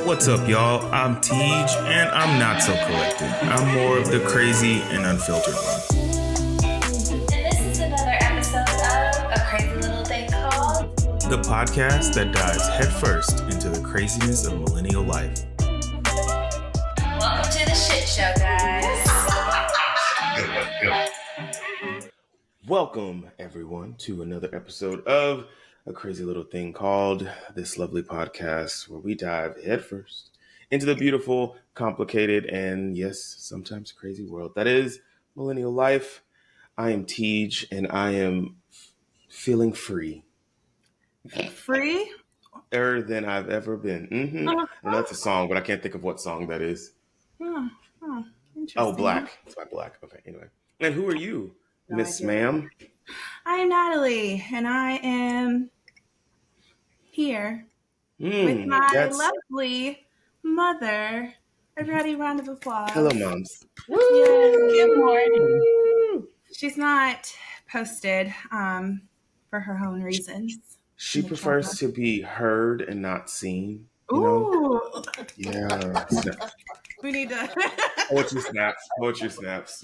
What's up, y'all? I'm Teej, and I'm not so collected. I'm more of the crazy and unfiltered one. And this is another episode of A Crazy Little Thing Called The podcast that dives headfirst into the craziness of millennial life. Welcome to the shit show, guys. Welcome, everyone, to another episode of A Crazy Little Thing Called, this lovely podcast where we dive headfirst into the beautiful, complicated, and yes, sometimes crazy world that is millennial life. I am Teej, and I am feeling free. Freer Than I've ever been. I know that's a song, but I can't think of what song that is. Interesting. Oh, Black. It's by Black. Okay, anyway. And who are you, No Miss idea. Ma'am? I'm Natalie, and I am here with my lovely mother. Everybody, round of applause. Hello, moms. Yay. Good morning. She's not posted for her own reasons. She prefers to be heard and not seen. You know? Yeah. We need to. Poetry snaps.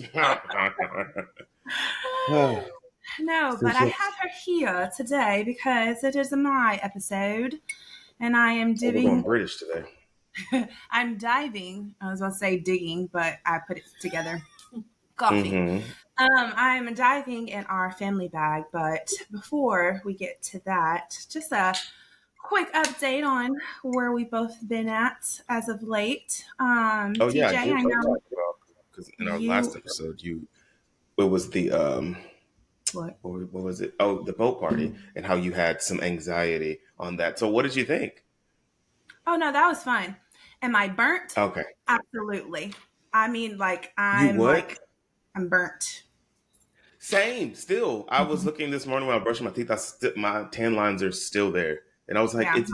No, but I have her here today because it is my episode, and I am We're going British today. I'm diving. I was about to say digging, but I put it together. Coffee. I'm diving in our family bag, but before we get to that, just a quick update on where we've both been at as of late. TJ, I know. Because in our last episode, it was the what was it? Oh, the boat party, and how you had some anxiety on that. So what did you think? Oh no, that was fun. Am I burnt? Okay. Absolutely. I mean, I'm burnt. Same. Still, I was looking this morning when I was brushing my teeth. My tan lines are still there, and I was like, it's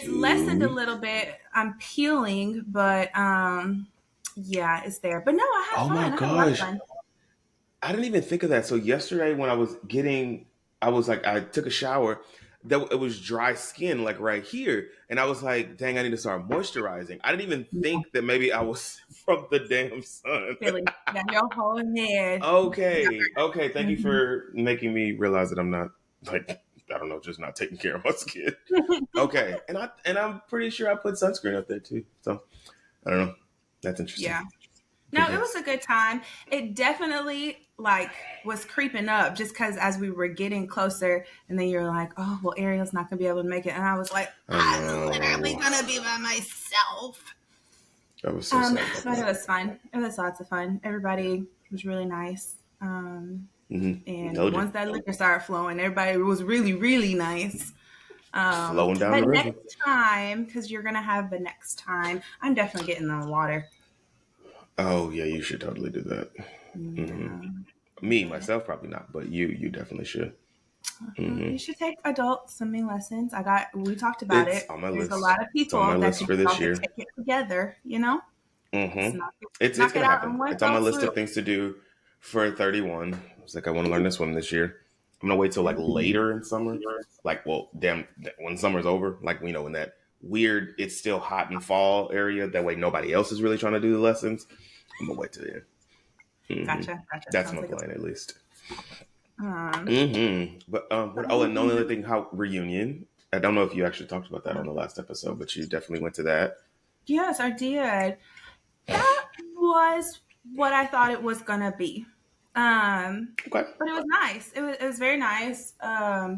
lessened a little bit. I'm peeling, but yeah, it's there. But no, I had fun. Oh my gosh. I didn't even think of that. So yesterday when I took a shower, it was dry skin like right here. And I was like, dang, I need to start moisturizing. I didn't even think that maybe I was from the damn sun. Really? Yeah, your whole head. Okay. Thank you for making me realize that I'm not just not taking care of my skin. Okay. And I'm pretty sure I put sunscreen up there too. So I don't know. That's interesting. Yeah. No, it was a good time. It definitely was creeping up just because as we were getting closer, and then you're like, oh, well, Ariel's not going to be able to make it. And I was like, I'm literally going to be by myself. That was so sad. But it was fun. It was lots of fun. Everybody was really nice. And once that liquor started flowing, everybody was really, really nice. Flowing down the river. Next time, because you're going to have the next time, I'm definitely getting on the water. Oh, yeah, you should totally do that. Yeah. Me, myself, probably not, but you definitely should. You should take adult swimming lessons. We talked about it. On my There's list. a lot of people that for this year. Take it together, you know? It's going to happen. It's on my list of things to do for 31. It's like, I want to learn to swim this year. I'm going to wait till later in summer. When summer's over, in that weird, it's still hot in fall area. That way nobody else is really trying to do the lessons. I'm going to wait till the end. Gotcha. That's my plan, at least. But and the only other thing, how reunion. I don't know if you actually talked about that on the last episode, but you definitely went to that. Yes, I did. That was what I thought it was gonna be. Okay. But it was nice. It was very nice. I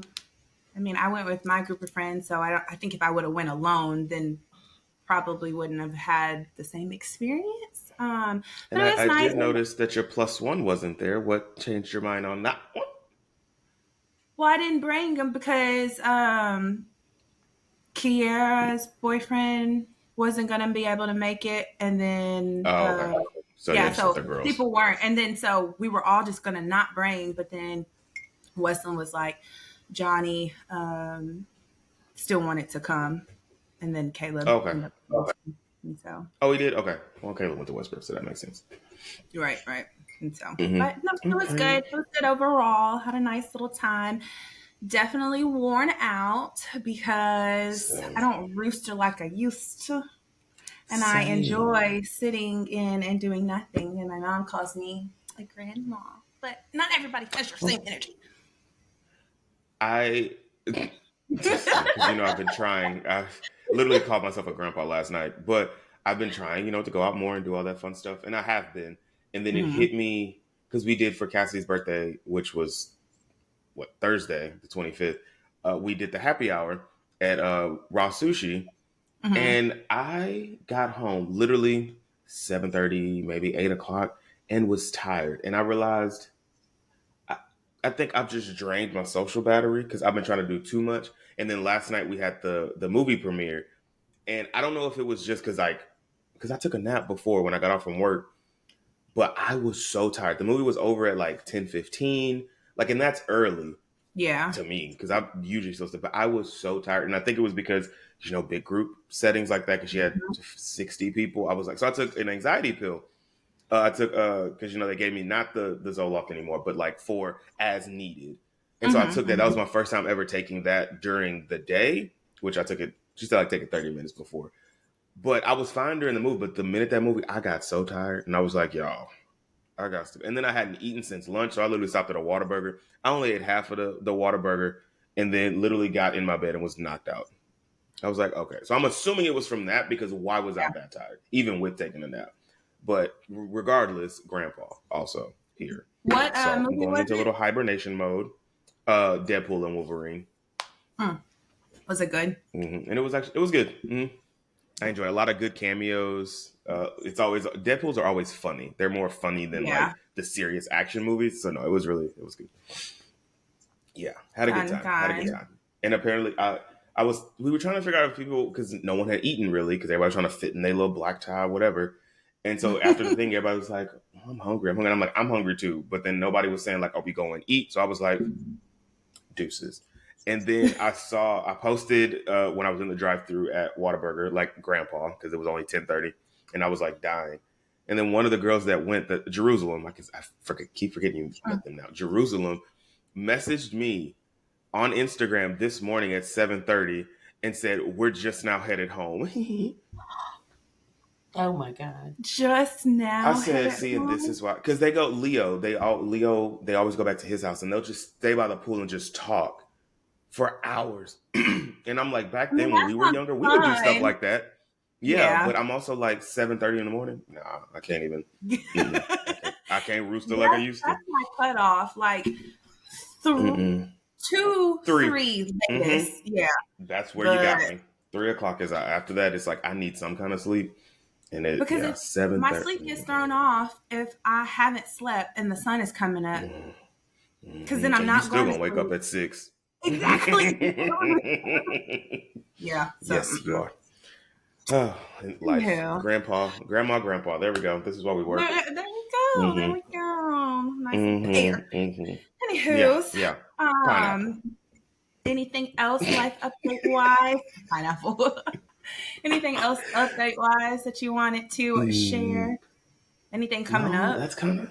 went with my group of friends, so I think if I would have went alone, then probably wouldn't have had the same experience. And I did notice that your +1 wasn't there. What changed your mind on that one? Well, I didn't bring him because Kiera's boyfriend wasn't going to be able to make it. And then... okay. So people weren't. And then so we were all just going to not bring. But then Weston was like, Johnny still wanted to come. And then Caleb. Okay. And so. Oh, he did? Okay. Well, Caleb went to Westbrook, so that makes sense. Right. And so, but no, it was good. It was good overall. Had a nice little time. Definitely worn out because I Same. don't rooster like I used to. And I Same. enjoy sitting in and doing nothing. And my mom calls me a grandma. But not everybody has your same energy. I It's funny because I've been trying. I literally called myself a grandpa last night, but I've been trying, to go out more and do all that fun stuff, and I have been. And then it Mm-hmm. hit me because we did for Cassie's birthday, which was Thursday, the 25th. We did the happy hour at Raw Sushi, Mm-hmm. and I got home literally 7:30, maybe 8 o'clock, and was tired. And I realized I think I've just drained my social battery because I've been trying to do too much. And then last night we had the movie premiere, and I don't know if it was just because I took a nap before when I got off from work, but I was so tired. The movie was over at like 10:15, and that's early Yeah. to me because I'm usually supposed to. But I was so tired, and I think it was because big group settings like that because she had 60 people. I was like, so I took an anxiety pill. I took because they gave me not the Zoloft anymore, but like for as needed, and so I Mm-hmm. took that. That was my first time ever taking that during the day, which I took it. She said I take it 30 minutes before, but I was fine during the movie. But the minute that movie, I got so tired, and I was like, y'all, I got to. And then I hadn't eaten since lunch, so I literally stopped at a Whataburger. I only ate half of the Whataburger, and then literally got in my bed and was knocked out. I was like, okay. So I'm assuming it was from that because why was I that tired, even with taking a nap? But regardless, Grandpa also here. What So I'm movie going was into a it? little hibernation mode. Deadpool and Wolverine. Was it good? And it was good. I enjoy a lot of good cameos. It's always Deadpool's are always funny. They're more funny than like Yeah. the serious action movies. So no, it was good. Yeah, had a good Fun time. Had a good time. time. And apparently, we were trying to figure out if people because no one had eaten really because everybody was trying to fit in their little black tie, whatever. And so after the thing, everybody was like, I'm hungry. I'm hungry. And I'm like, I'm hungry too. But then nobody was saying like, are we going to eat? So I was like, deuces. And then I posted when I was in the drive-through at Whataburger, like Grandpa, because it was only 10:30, and I was like dying. And then one of the girls that went, Jerusalem, keep forgetting you met them now. Jerusalem messaged me on Instagram this morning at 7:30 and said, "We're just now headed home." Oh my God! Just I now said, headed "See, and this home. is why." Because they go Leo, they always go back to his house and they'll just stay by the pool and just talk for hours. And I'm like, I back mean, then when that we were sounds younger, we would do stuff fun. like that. Yeah, Yeah. but I'm also like 7:30 in the morning. Nah, I can't even. I can't rooster like I That's used to. my cutoff. Like th- Mm-mm. 2, Three. 3 Mm-hmm. latest. Yeah. That's where you But got me. 3 o'clock is after that. It's like I need some kind of sleep. And because it's seven my sleep gets 30. thrown off if I haven't slept and the sun is coming up. Because then I'm And you not still going to gonna wake up sleep. at 6. Exactly. Yeah. So Yes, you are. Oh, life. yeah. Grandma. There we go. This is why we work. There we go. There Mm-hmm. we go. Nice and fair. Mm-hmm. Mm-hmm. Yeah, Anywho's, yeah. Pineapple. um, anything else life update wise? Pineapple. Anything else update wise that you wanted to share? Anything coming No, up? that's kind of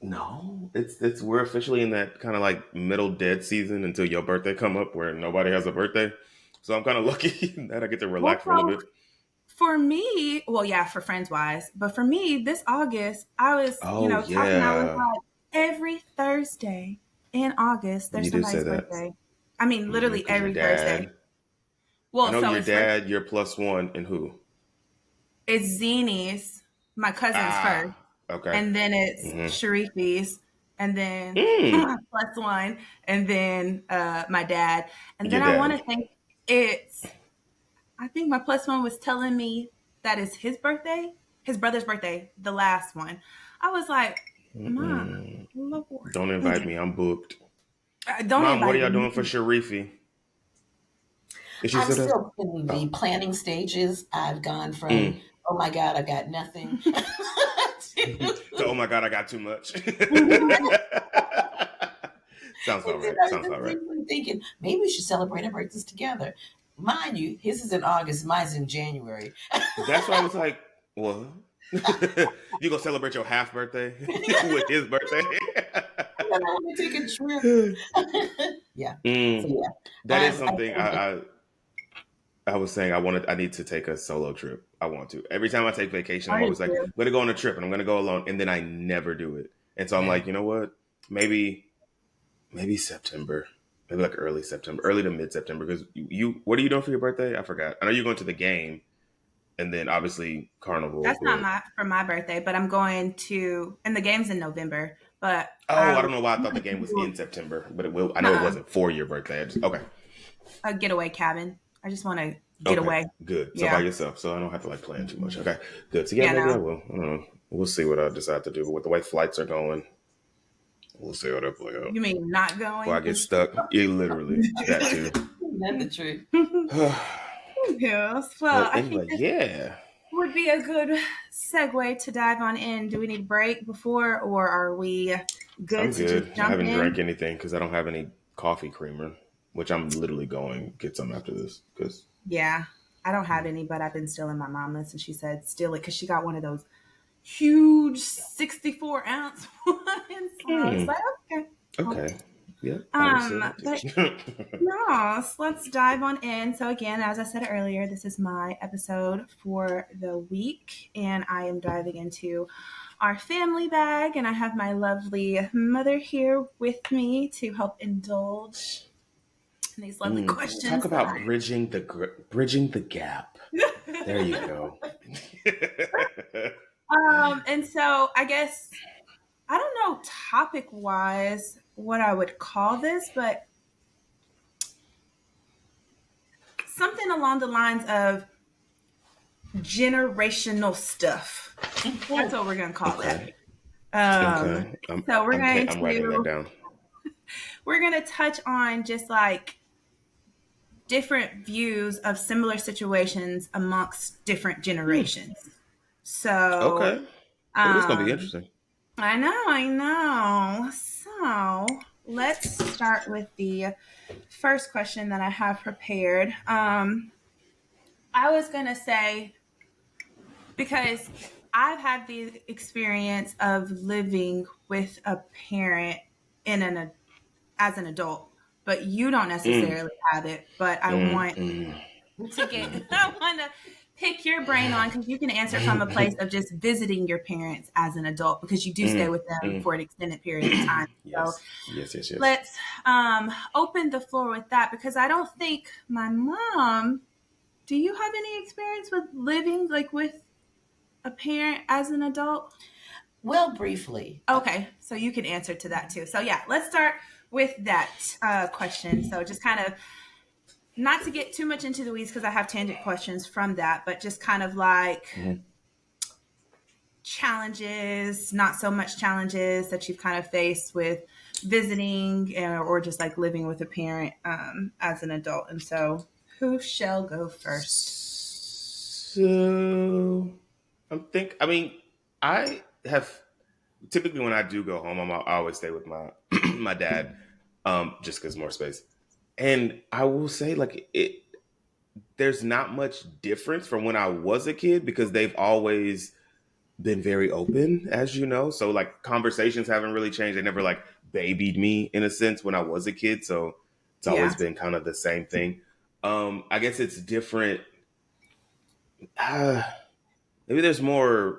no. It's we're officially in that kind of like middle dead season until your birthday come up where nobody has a birthday. So I'm kind of lucky that I get to Well, relax for a little so bit. for me, well, yeah, for friends wise, but for me, this August, I was, Oh talking. I was yeah, like, every Thursday in August, there's you did say somebody's that birthday. I mean, literally because your every Thursday. dad. I Well, know so your it's first, dad. You're plus one, and who? it's Zini's, my cousin's first, Ah, okay. and then it's Mm-hmm. Sharifi's, and then Mm, plus one, and then my dad, and your then I want dad. to think it's. I think my plus one was telling me that it's his birthday, his brother's birthday, the last one. I was like, my Mm-mm. Lord. Don't invite Okay. me. I'm booked. Don't Mom, what are invite y'all me. doing for Sharifi? Is she I'm still there? still in the Oh. planning stages. I've gone from, Mm. oh my God, I got nothing. So, oh my God, I got too much. Sounds And about then right. I was Sounds just about right. thinking, maybe we should celebrate our birthdays together. Mind you, his is in August, mine's in January. That's why I was like, what? You gonna celebrate your half birthday with his birthday? want to take a trip. Yeah. So yeah, That is something I was saying. I need to take a solo trip. I want to. Every time I take vacation, I'm I always like, do. I'm gonna go on a trip and I'm gonna go alone, and then I never do it. And so I'm yeah. like, you know what? Maybe September, maybe like early September, early to mid September. Because what are you doing for your birthday? I forgot. I know you're going to the game, and then obviously carnival. That's not But for my birthday, but I'm going to, and the game's in November. But oh, I I don't know why I thought the game was in September, but it will. I know it uh-uh, wasn't for your birthday. Okay, a getaway cabin. I just want to get okay, away. good. So by Yeah, yourself, so I don't have to like plan too much. Okay, good. So yeah, yeah, maybe I no. will. I don't know. We'll see what I decide to do. But with the way flights are going, we'll see how that play out. You mean not Before I going? get stuck, yeah, literally that too. That's the truth. Yes. Well, But I think anyway, this yeah. would be a good segue to dive on in. Do we need a break before, or are we good I'm to just good. I jump haven't drank in? anything because I don't have any coffee creamer, which I'm literally going get some after this. Because Yeah, I don't have any, but I've been stealing my mama's, and she said steal it because she got one of those huge 64-ounce ones. So I was like, okay. okay, yeah, I will say that But too. yes, let's dive on in. So again, as I said earlier, this is my episode for the week, and I am diving into our family bag, and I have my lovely mother here with me to help indulge in these lovely Talk questions that about bridging the gap. There you go. and so I guess I don't know topic wise what I would call this, but something along the lines of generational stuff. That's what we're going to call Okay. it. Okay. So I'm writing that down. we're going to touch on just like different views of similar situations amongst different generations. So, Okay. Oh, this is gonna be interesting. I know. So let's start with the first question that I have prepared. I was going to say, because I've had the experience of living with a parent as an adult, but you don't necessarily have it. But I want to get, I want to pick your brain on because you can answer from a place of just visiting your parents as an adult because you do stay with them for an extended period of time. So yes. let's open the floor with that because I don't think my mom. Do you have any experience with living like with a parent as an adult? Well, briefly. Okay, so you can answer to that too. So yeah, let's start with that question. So just kind of not to get too much into the weeds because I have tangent questions from that, but just kind of like challenges, not so much challenges that you've kind of faced with visiting or just like living with a parent as an adult. And so who shall go first? So I mean, I have typically when I do go home, I always stay with my my dad, just because more space. And I will say, like there's not much difference from when I was a kid because they've always been very open, as you know. So like conversations haven't really changed. They never like babied me in a sense when I was a kid. So it's always been kind of the same thing. I guess it's different. Maybe there's more.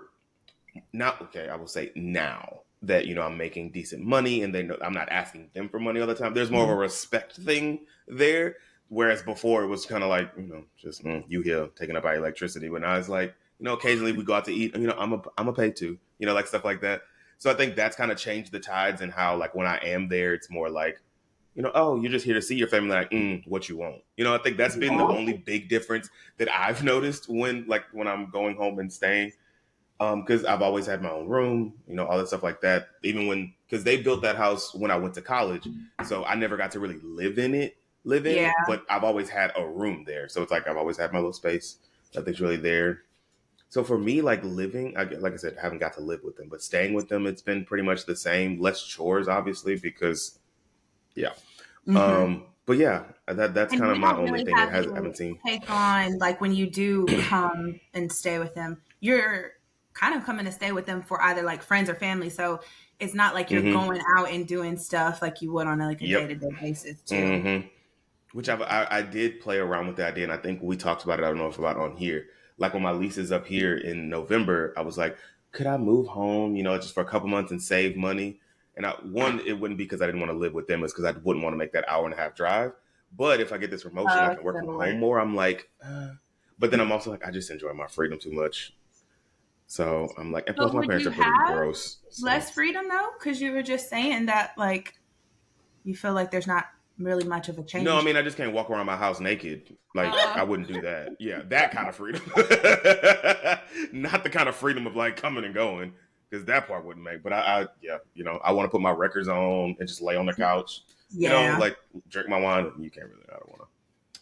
Not okay. I will say now that I'm making decent money and they know I'm not asking them for money all the time. There's more of a respect thing there. Whereas before it was kind of like just you here taking up our electricity. When I was like occasionally we go out to eat. I'm a pay too. Like stuff like that. So I think that's kind of changed the tides and how like when I am there, it's more like oh, you're just here to see your family. Like, what you want? I think that's been the only big difference that I've noticed when I'm going home and staying. Because I've always had my own room, all that stuff like that. Even because they built that house when I went to college, so I never got to really live in it. But I've always had a room there, so it's like I've always had my little space. Nothing's really there. So for me, like living, like I said, I haven't got to live with them, but staying with them, it's been pretty much the same. Less chores, obviously, because yeah. But yeah, that's And kind of we my don't only really thing that have I you haven't seen. take on like when you do come and stay with them, you're kind of coming to stay with them for either like friends or family. So it's not like you're going out and doing stuff like you would on like a day-to-day basis too. Which I did play around with the idea, and I think we talked about it. I don't know if about on here. Like when my lease is up here in November, I was like, could I move home, just for a couple months and save money? And it wouldn't be because I didn't want to live with them. It's because I wouldn't want to make that hour-and-a-half drive. But if I get this promotion, I can work from home more. I'm like, but then I'm also like, I just enjoy my freedom too much. So I'm like, and plus my parents are pretty gross. So. Less freedom though, because you were just saying that like you feel like there's not really much of a change. No, I mean I just can't walk around my house naked. Like I wouldn't do that. Yeah, that kind of freedom. Not the kind of freedom of like coming and going, because that part wouldn't make. But I want to put my records on and just lay on the couch. Yeah. Like drink my wine. You can't really. I don't want to.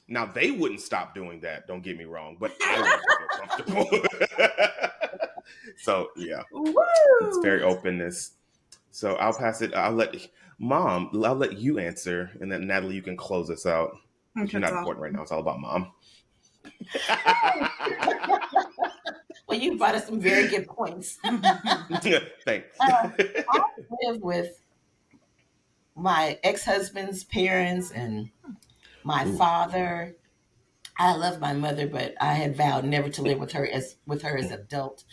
Now they wouldn't stop doing that. Don't get me wrong, but I wouldn't feel comfortable. So yeah, Woo! It's very openness. So I'll pass it. I'll let you answer, and then Natalie, you can close us out. You're not important right now. It's all about Mom. Well, you brought us some very good points. Thanks. I live with my ex-husband's parents and my father. I love my mother, but I had vowed never to live with her as an adult.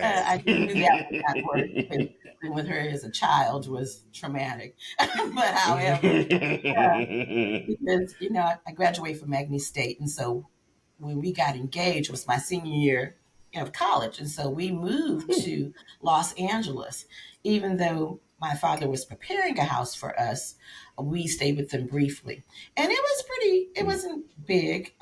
I knew that would not work. Living with her as a child was traumatic. But however, because I graduated from Magny State, and so when we got engaged, it was my senior year of college, and so we moved to Los Angeles. Even though my father was preparing a house for us, we stayed with them briefly, and it wasn't big.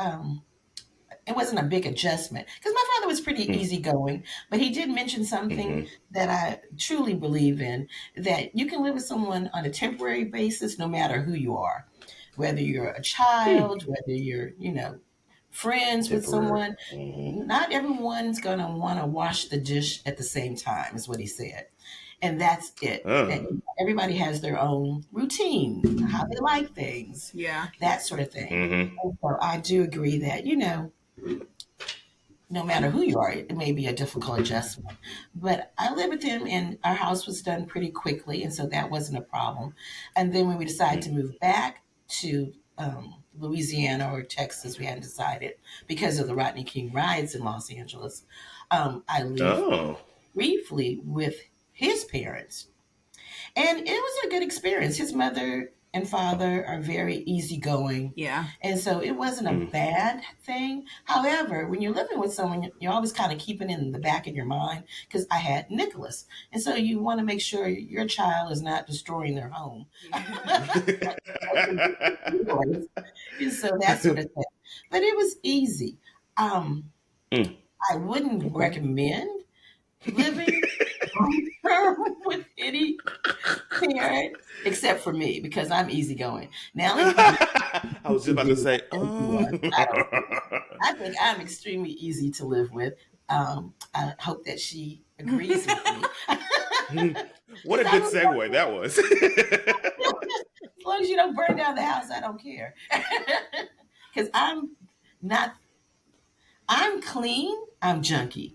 It wasn't a big adjustment because my father was pretty easygoing, but he did mention something that I truly believe in, that you can live with someone on a temporary basis, no matter who you are, whether you're a child, whether you're, friends with someone. Not everyone's going to want to wash the dish at the same time, is what he said. And that's it. Everybody has their own routine, how they like things, that sort of thing. And so I do agree that, no matter who you are, it may be a difficult adjustment. But I lived with him, and our house was done pretty quickly, and so that wasn't a problem. And then when we decided to move back to Louisiana or Texas, we hadn't decided because of the Rodney King riots in Los Angeles. I lived briefly with his parents, and it was a good experience. His mother and father are very easygoing. Yeah. And so it wasn't a bad thing. However, when you're living with someone, you're always kind of keeping it in the back of your mind, because I had Nicholas. And so you want to make sure your child is not destroying their home. And so that sort of thing. But it was easy. I wouldn't recommend living with any parent except for me, because I'm easygoing. Now, I was just about to say, I think I'm extremely easy to live with. I hope that she agrees with me. What a good segue that was. As long as you don't burn down the house, I don't care. Because I'm clean, I'm junky.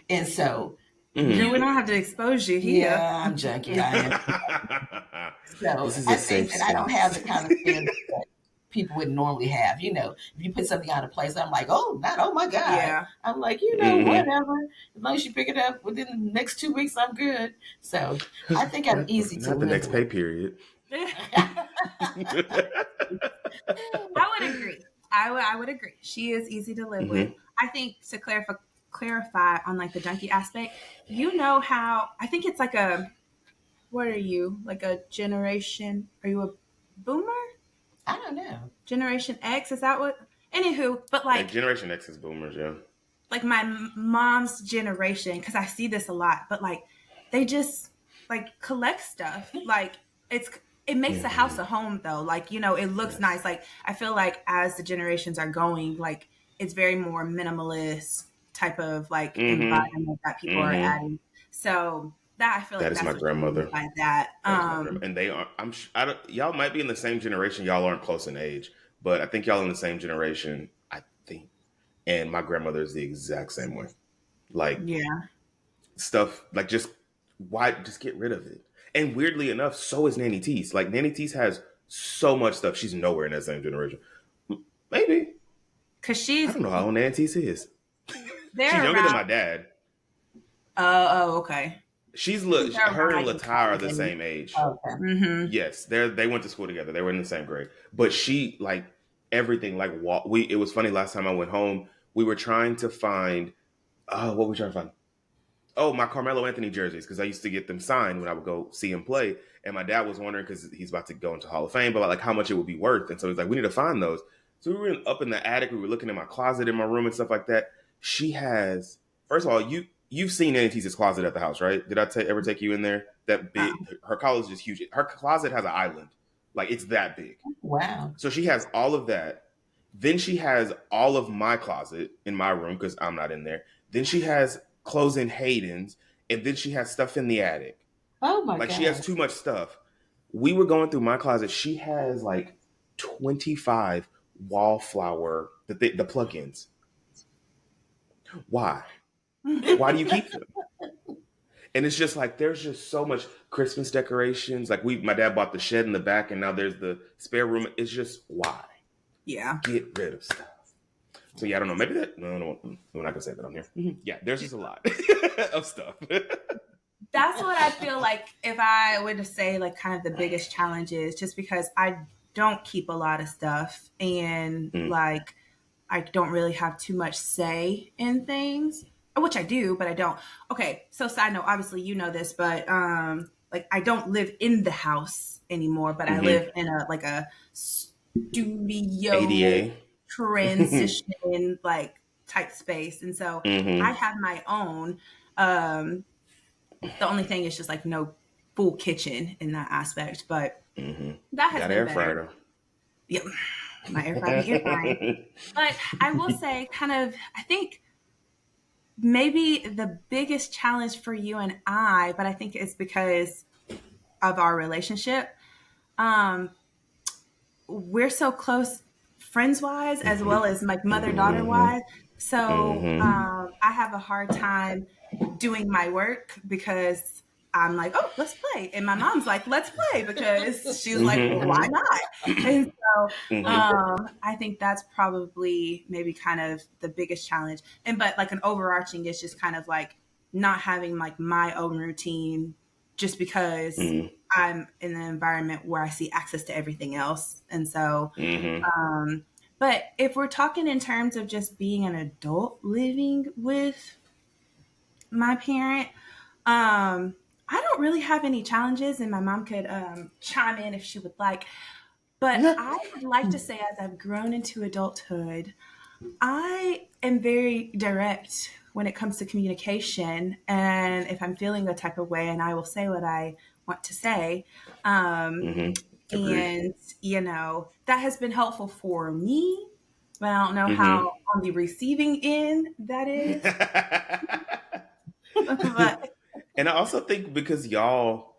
And so we don't have to expose you here. Yeah, I'm junky. I am. So I think that I don't have the kind of standards that people would normally have. If you put something out of place, I'm like, oh my God. Yeah. I'm like, whatever. As long as you pick it up within the next 2 weeks, I'm good. So I think I'm easy to live with. Not the next pay period. I would agree. I would agree. She is easy to live with. I think to clarify on like the junkie aspect, how I think it's like what are you, like a generation? Are you a boomer? I don't know. Generation X, is that what? Anywho, but like Generation X is boomers, yeah. Like my mom's generation, because I see this a lot, but like they just like collect stuff. Like it makes the house a home though. Like, it looks nice. Like I feel like as the generations are going, like it's very more minimalist type of like environment that people are adding. So that I feel like that is my grandmother. By that, and they are. Y'all might be in the same generation. Y'all aren't close in age, but I think y'all in the same generation. I think, and my grandmother is the exact same way. Like stuff like just why just get rid of it? And weirdly enough, so is Nanny Tees. Like Nanny Tees has so much stuff. She's nowhere in that same generation. Maybe. Because I don't know how old Nanny Tees is. She's younger than my dad. Oh, okay. Her and Latai are the same age. Okay. Mm-hmm. Yes, they went to school together. They were in the same grade. But she like everything. Like it was funny. Last time I went home, we were trying to find. What were we trying to find? Oh, my Carmelo Anthony jerseys, because I used to get them signed when I would go see him play. And my dad was wondering, because he's about to go into Hall of Fame, but like how much it would be worth. And so he's like, we need to find those. So we were up in the attic. We were looking in my closet in my room and stuff like that. She has, first of all, you've seen Nanny Tees' closet at the house, right? Did I ever take you in there? That big. Her closet is huge. Her closet has an island. Like it's that big. Wow. So she has all of that. Then she has all of my closet in my room because I'm not in there. Then she has clothes in Hayden's, and then she has stuff in the attic. Oh my god! Like she has too much stuff. We were going through my closet. She has like 25 wallflower the plugins. Why? Why do you keep them? And it's just like there's just so much Christmas decorations. Like my dad bought the shed in the back, and now there's the spare room. It's just why? Yeah. Get rid of stuff. So yeah, I don't know. Maybe that. No, we're not gonna say that on here. Yeah, there's just a lot of stuff. That's what I feel like if I were to say like kind of the biggest challenge is just because I don't keep a lot of stuff and like I don't really have too much say in things, which I do, but I don't. Okay, so side note, obviously you know this, but like I don't live in the house anymore, but I live in a studio ADA transition like type space, and so I have my own. The only thing is just like no full kitchen in that aspect, but that has been air better. fryer. Yep, my air fryer. But I will say, kind of, I think maybe the biggest challenge for you and I, but I think it's because of our relationship. We're so close friends wise as well as like mother-daughter wise. So I have a hard time doing my work because I'm like, oh, let's play. And my mom's like, let's play because she's like, well, why not? And so I think that's probably maybe kind of the biggest challenge. But like an overarching is just kind of like not having like my own routine just because I'm in an environment where I see access to everything else. And so, but if we're talking in terms of just being an adult living with my parent, I don't really have any challenges, and my mom could chime in if she would like. But I would like to say, as I've grown into adulthood, I am very direct when it comes to communication. And if I'm feeling a type of way, and I will say what I want to say. And, you know, that has been helpful for me, but I don't know how on the receiving end that is. But, and I also think because y'all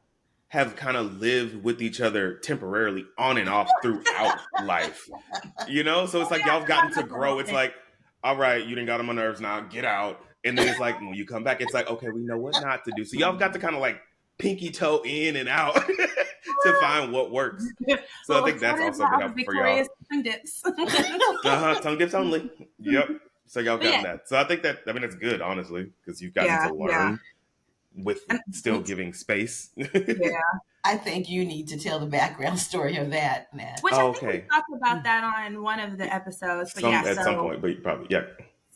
have kind of lived with each other temporarily on and off throughout life, you know? So it's like y'all have gotten to grow. It's like, all right, you didn't got on my nerves now, get out. And then it's like, when you come back, it's like, okay, we know what not to do. So y'all have got to kind of like pinky toe in and out to find what works. So I think that's also been helpful for y'all. Tongue dips. Tongue dips only. Yep. So y'all got that. So I think that, I mean, it's good, honestly, because you've gotten to learn with still giving space. I think you need to tell the background story of that, Nat. Which I think we talked about that on one of the episodes. But at some point, but probably,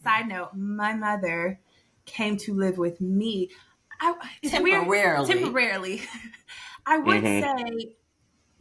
Side note, my mother came to live with me. Temporarily. I would say,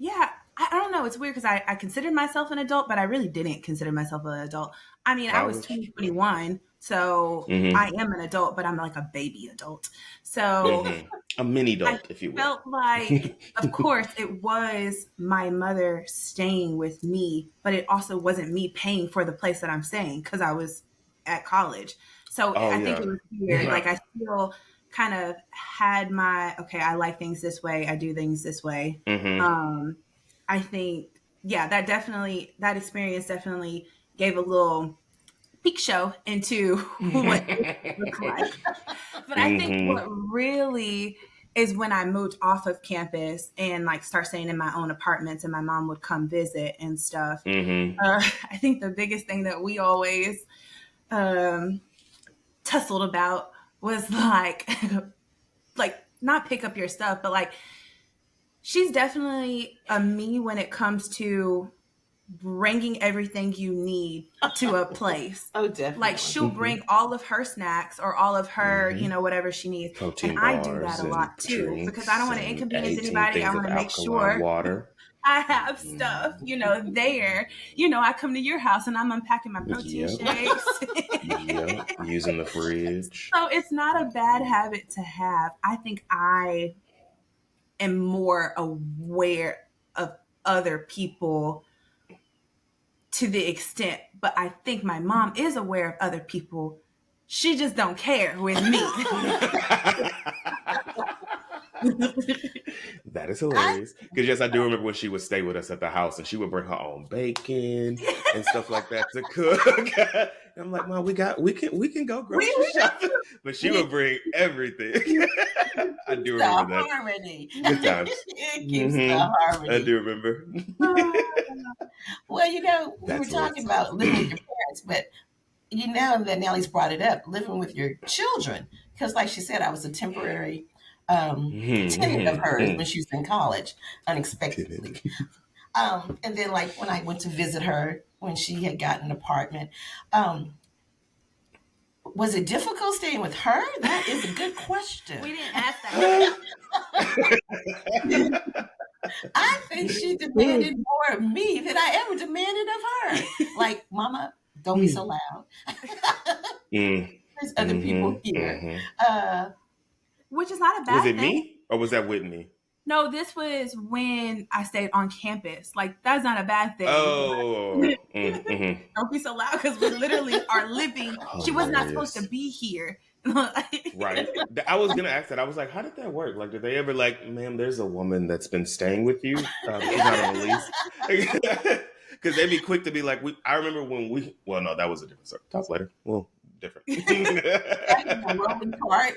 I don't know. It's weird because I considered myself an adult, but I really didn't consider myself an adult. I mean, I was 21, so I am an adult, but I'm like a baby adult. So a mini adult, if you will. I felt like, of course, it was my mother staying with me, but it also wasn't me paying for the place that I'm staying because I was at college. So I think it was weird. Like I still kind of had my, okay, I like things this way. I do things this way. I think, that experience definitely gave a little peek show into what it looked like. But I think what really is when I moved off of campus and like start staying in my own apartments, and my mom would come visit and stuff. I think the biggest thing that we always tussled about was like not pick up your stuff, but like she's definitely a me when it comes to bringing everything you need to a place. Oh, definitely. Like she'll bring all of her snacks or all of her, whatever she needs. Protein and I do that a lot too because I don't want to inconvenience anybody. I want to make sure water. I have stuff, there. I come to your house and I'm unpacking my protein shakes. Using the fridge. So it's not a bad habit to have. I think I am more aware of other people to the extent, but I think my mom is aware of other people. She just don't care with me. That is hilarious. Because yes, I do remember when she would stay with us at the house, and she would bring her own bacon and stuff like that to cook. And I'm like, Mom, we can go grocery shopping, but she would bring everything. I do remember that. Harmony. Good times. It keeps the harmony. I do remember. Well, we were talking about living with your parents, but that Nellie's brought it up, living with your children, because like she said, I was a temporary tenant of hers when she was in college, unexpectedly. And then like when I went to visit her when she had gotten an apartment, was it difficult staying with her? That is a good question. We didn't ask that. I think she demanded more of me than I ever demanded of her. Like, Mama, don't be so loud. There's other people here. Which is not a bad thing. Was it me or was that Whitney? No, this was when I stayed on campus. Like, that's not a bad thing. Oh. Don't be so loud because we literally are living. She was not supposed to be here. Right. I was going to ask that. I was like, how did that work? Like, did they ever like, ma'am, there's a woman that's been staying with you. She's not on a lease. Because they'd be quick to be like, I remember when well, no, that was a different story. Talk later. Well, different. The rolling cart.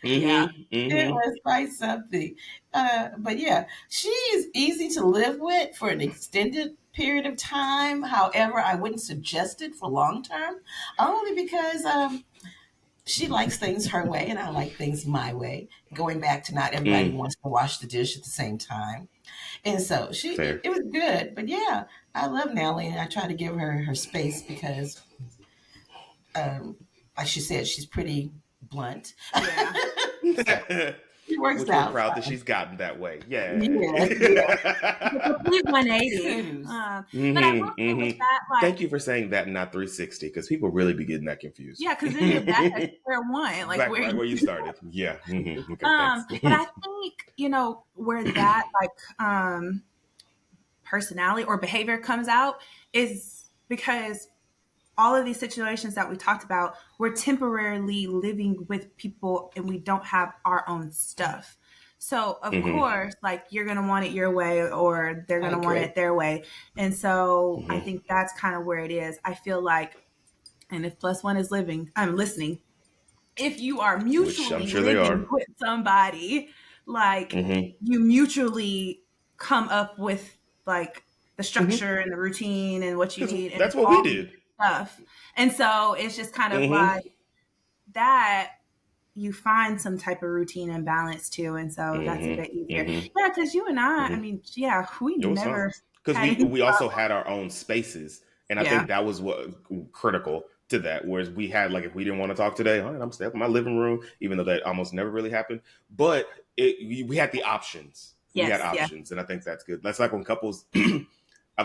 It was quite something. But yeah, she is easy to live with for an extended period of time. However, I wouldn't suggest it for long term, only because she likes things her way and I like things my way. Going back to not everybody wants to wash the dish at the same time. And so it was good. But yeah, I love Nellie and I try to give her space because, like she said, she's pretty blunt. Yeah. It works out. We're proud that she's gotten that way. Yeah. Complete 180. But I will say with that, like, thank you for saying that, and not 360, because people really be getting that confused. Yeah, because then you're back at square one, like back right where you started. Yeah. Okay, but I think where that personality or behavior comes out is because all of these situations that we talked about, we're temporarily living with people and we don't have our own stuff. So of course, like you're going to want it your way or they're going to want it their way. And so I think that's kind of where it is. I feel like, and if plus one is I'm listening. If you are mutually living with somebody, like you mutually come up with like the structure and the routine and what you need. And that's what we did. Stuff. And so it's just kind of like that you find some type of routine and balance too. And so that's a bit easier. Yeah, because you and I mean, yeah, we never. Because we also had our own spaces. And I think that was what critical to that. Whereas we had, like, if we didn't want to talk today, all right, I'm staying up in my living room, even though that almost never really happened. But we had the options. Yes, we had options. And I think that's good. That's like when couples, I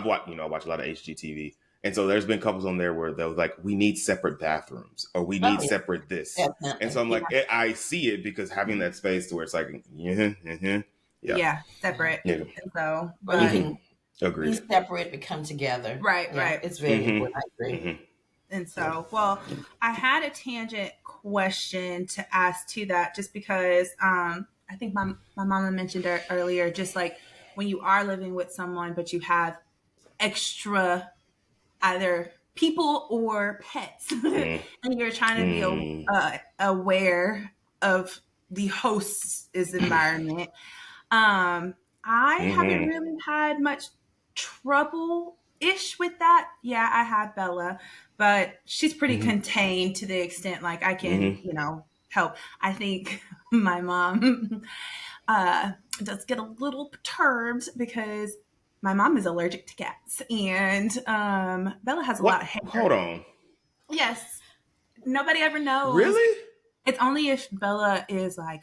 watch a lot of HGTV. And so there's been couples on there where they're like, we need separate bathrooms or we need separate this. Definitely. And so I'm like, I see it because having that space to where it's like, separate. Yeah. And so, but you can agree. Be separate but come together. Right. It's very important. I agree. And so, well, I had a tangent question to ask to that just because I think my mama mentioned earlier, just like when you are living with someone, but you have extra either people or pets and you're trying to be aware of the host's environment. I haven't really had much trouble-ish with that. Yeah, I have Bella, but she's pretty contained to the extent like I can, help. I think my mom does get a little perturbed because my mom is allergic to cats, and Bella has a lot of hair. Hold on. Yes. Nobody ever knows. Really? It's only if Bella is like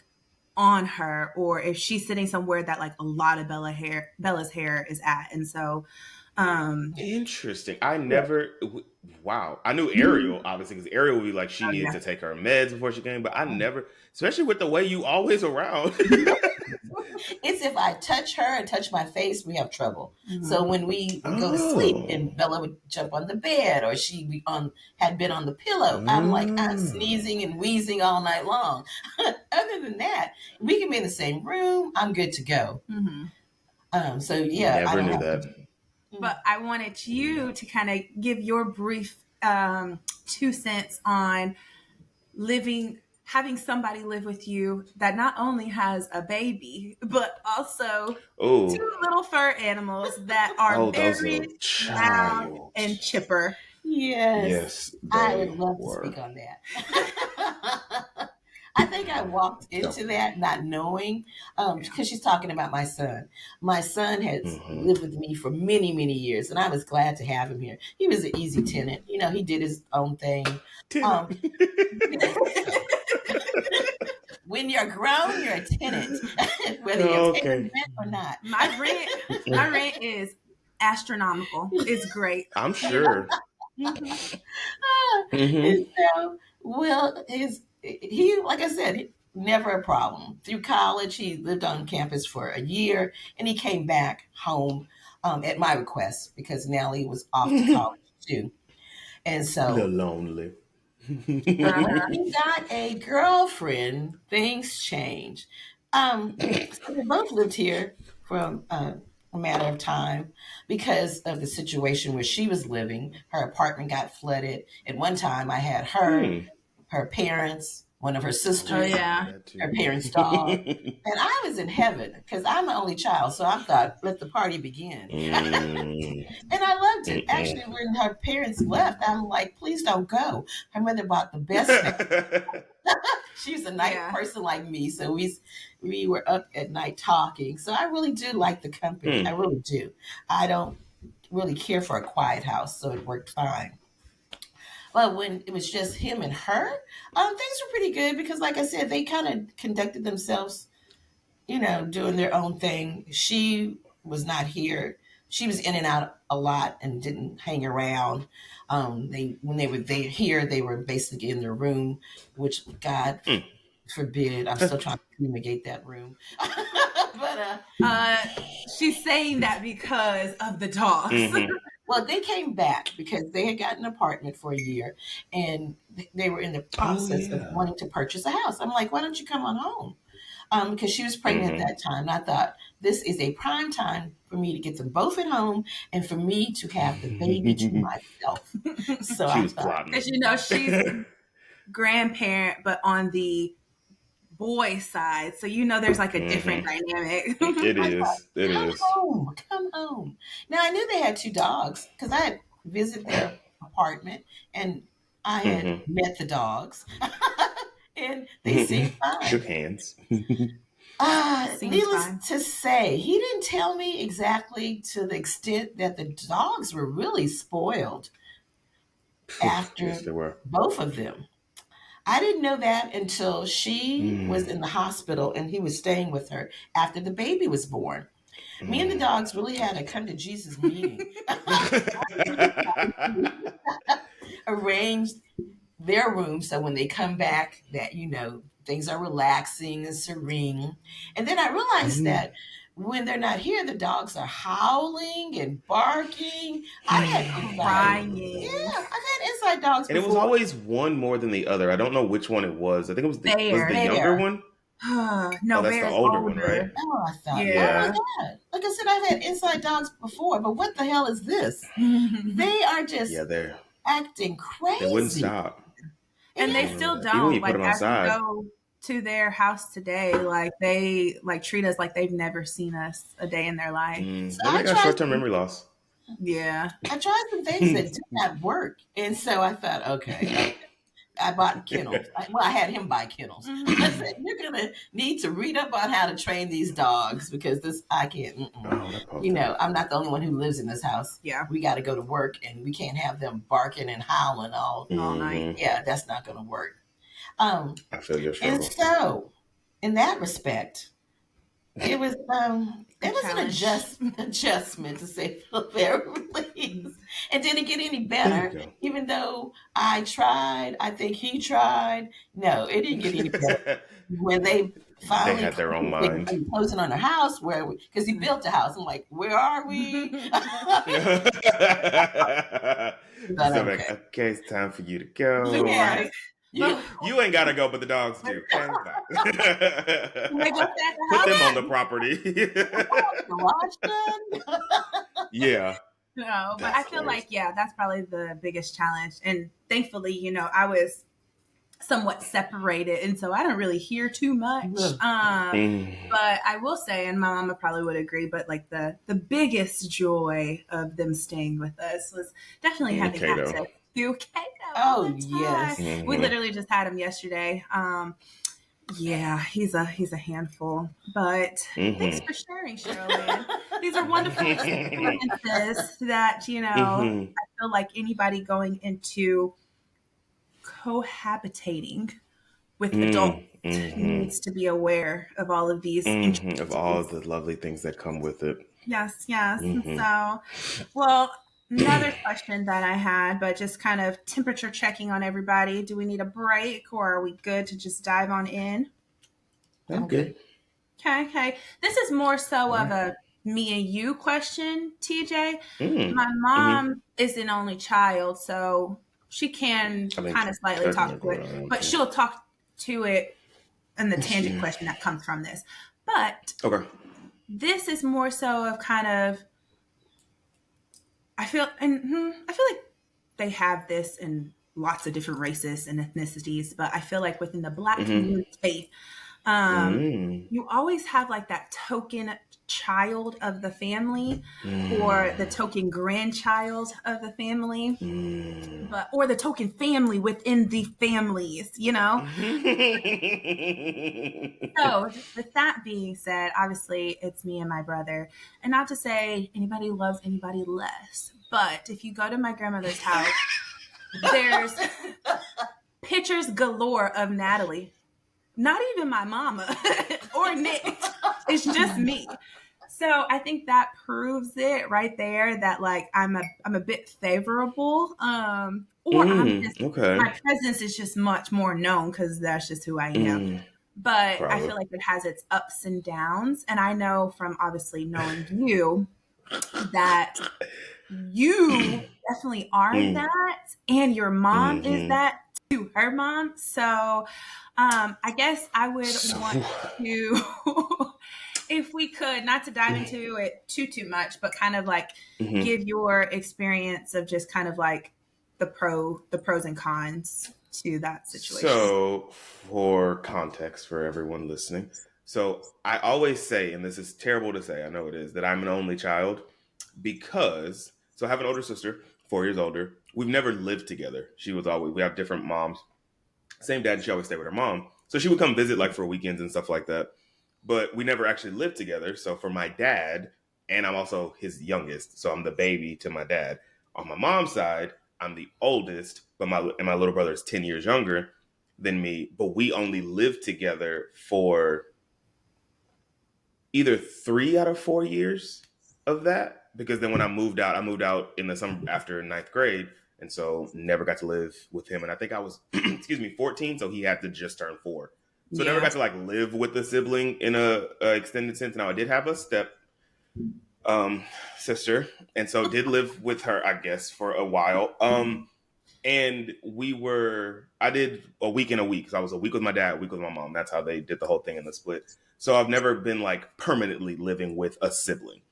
on her, or if she's sitting somewhere that like a lot of Bella's hair is at. And so interesting. I never wow. I knew Ariel, obviously, because Ariel would be like she needed to take her meds before she came, but I never, especially with the way you always around. It's if I touch her and touch my face, we have trouble. So when we would go to sleep and Bella would jump on the bed, or she had been on the pillow, I'm like, I'm sneezing and wheezing all night long. Other than that, we can be in the same room. I'm good to go. So yeah, never knew that. But I wanted you to kind of give your brief 2 cents on having somebody live with you that not only has a baby, but also 2 little fur animals that are very loud and chipper. Yes, I would love to speak on that. I think I walked into that not knowing, because she's talking about my son. My son has lived with me for many, many years, and I was glad to have him here. He was an easy tenant. He did his own thing. When you're grown, you're a tenant, whether you're paying rent or not. My rent is astronomical. It's great. I'm sure. He, like I said, never a problem. Through college, he lived on campus for a year, and he came back home at my request because Nellie was off to college too. And so, lonely. When he got a girlfriend, things changed. So they both lived here for a matter of time because of the situation where she was living. Her apartment got flooded. At one time, I had her parents, one of her sisters, her parents' dog. And I was in heaven because I'm the only child. So I thought, let the party begin. And I loved it. Actually, when her parents left, I'm like, please don't go. Her mother bought the best. She's a night person like me. So we were up at night talking. So I really do like the company. I really do. I don't really care for a quiet house. So it worked fine. But when it was just him and her, things were pretty good because, like I said, they kind of conducted themselves, doing their own thing. She was not here. She was in and out a lot and didn't hang around. When they were here, they were basically in their room, which God forbid. I'm still trying to fumigate that room. But she's saying that because of the dogs. Well, they came back because they had gotten an apartment for a year, and they were in the process of wanting to purchase a house. I'm like, why don't you come on home? Because she was pregnant at that time. And I thought, this is a prime time for me to get them both at home and for me to have the baby to myself. So she was plotting. Because, she's grandparent, but on the boy side. So, there's like a different dynamic. It is. Come home. Now, I knew they had 2 dogs because I had visited their apartment and I had met the dogs. And they seemed fine. Shook hands. Needless to say, he didn't tell me exactly to the extent that the dogs were really spoiled after both of them. I didn't know that until she was in the hospital and he was staying with her after the baby was born. Me and the dogs really had a come to Jesus meeting. Arranged their room so when they come back that, things are relaxing and serene. And then I realized that when they're not here, the dogs are howling and barking. I had crying. Yeah, I've had inside dogs before. And it was always one more than the other. I don't know which one it was. I think it was the younger one. No, that's the older one, right? Oh, I thought, oh my God. Like I said, I've had inside dogs before, but what the hell is this? They are just acting crazy. They wouldn't stop. And they still don't. Even when you put them outside. Go to their house today, like they like treat us like they've never seen us a day in their life. So They might got short-term memory loss. Yeah. I tried some things that did not work. And so I thought, okay. I bought kennels. I had him buy kennels. I said, you're going to need to read up on how to train these dogs because I can't. I'm not the only one who lives in this house. Yeah. We got to go to work and we can't have them barking and howling all night. Yeah, that's not going to work. I feel your struggle. And so, in that respect, it was an adjustment to say the very least. And didn't get any better, even though I tried. I think he tried. No, it didn't get any better. When they finally had their own mind. Closing on their house because he built a house. I'm like, where are we? Okay, it's time for you to go. Yeah. You ain't gotta go, but the dogs do. Okay, put them on the property. Yeah. No, but I feel like, that's probably the biggest challenge. And thankfully, I was somewhat separated, and so I don't really hear too much. But I will say, and my mama probably would agree, but like the biggest joy of them staying with us was definitely having access to Kato. Oh yes, we literally just had him yesterday. He's a handful, but thanks for sharing, Shirley. These are wonderful experiences that I feel like anybody going into cohabitating with adults needs to be aware of all of these of all of the lovely things that come with it. Yes. So, well, another question that I had, but just kind of temperature checking on everybody. Do we need a break or are we good to just dive on in? I'm good. Okay. This is more so of a me and you question, TJ. My mom is an only child, so she can kind of slightly talk to it, but she'll talk to it in the tangent question that comes from this. But this is more so of kind of, I feel like they have this in lots of different races and ethnicities, but I feel like within the Black community, you always have like that token child of the family or the token grandchild of the family, or the token family within the families, So with that being said, obviously it's me and my brother, and not to say anybody loves anybody less, but if you go to my grandmother's house, there's pictures galore of Natalie. Not even my mama or Nick. It's just me. So I think that proves it right there that like I'm a bit favorable. My presence is just much more known because that's just who I am. But I feel like it has its ups and downs. And I know from obviously knowing you that you definitely are that, and your mom is that to her mom. So I guess I would want to, if we could, not to dive into it too much, but kind of like give your experience of just kind of like the pros and cons to that situation. So for context for everyone listening, so I always say, and this is terrible to say, I know it is, that I'm an only child because, so I have an older sister, 4 years older. We've never lived together. We have different moms. Same dad, she always stayed with her mom. So she would come visit like for weekends and stuff like that. But we never actually lived together. So for my dad, and I'm also his youngest, so I'm the baby to my dad. On my mom's side, I'm the oldest, but my little brother is 10 years younger than me. But we only lived together for either 3 out of 4 years of that. Because then when I moved out in the summer after 9th grade. And so never got to live with him. And I think I was, 14. So he had to just turn 4. So never got to like live with a sibling in a extended sense. Now I did have a step sister. And so did live with her, I guess, for a while. And I did a week and a week. So I was a week with my dad, a week with my mom. That's how they did the whole thing in the split. So I've never been like permanently living with a sibling.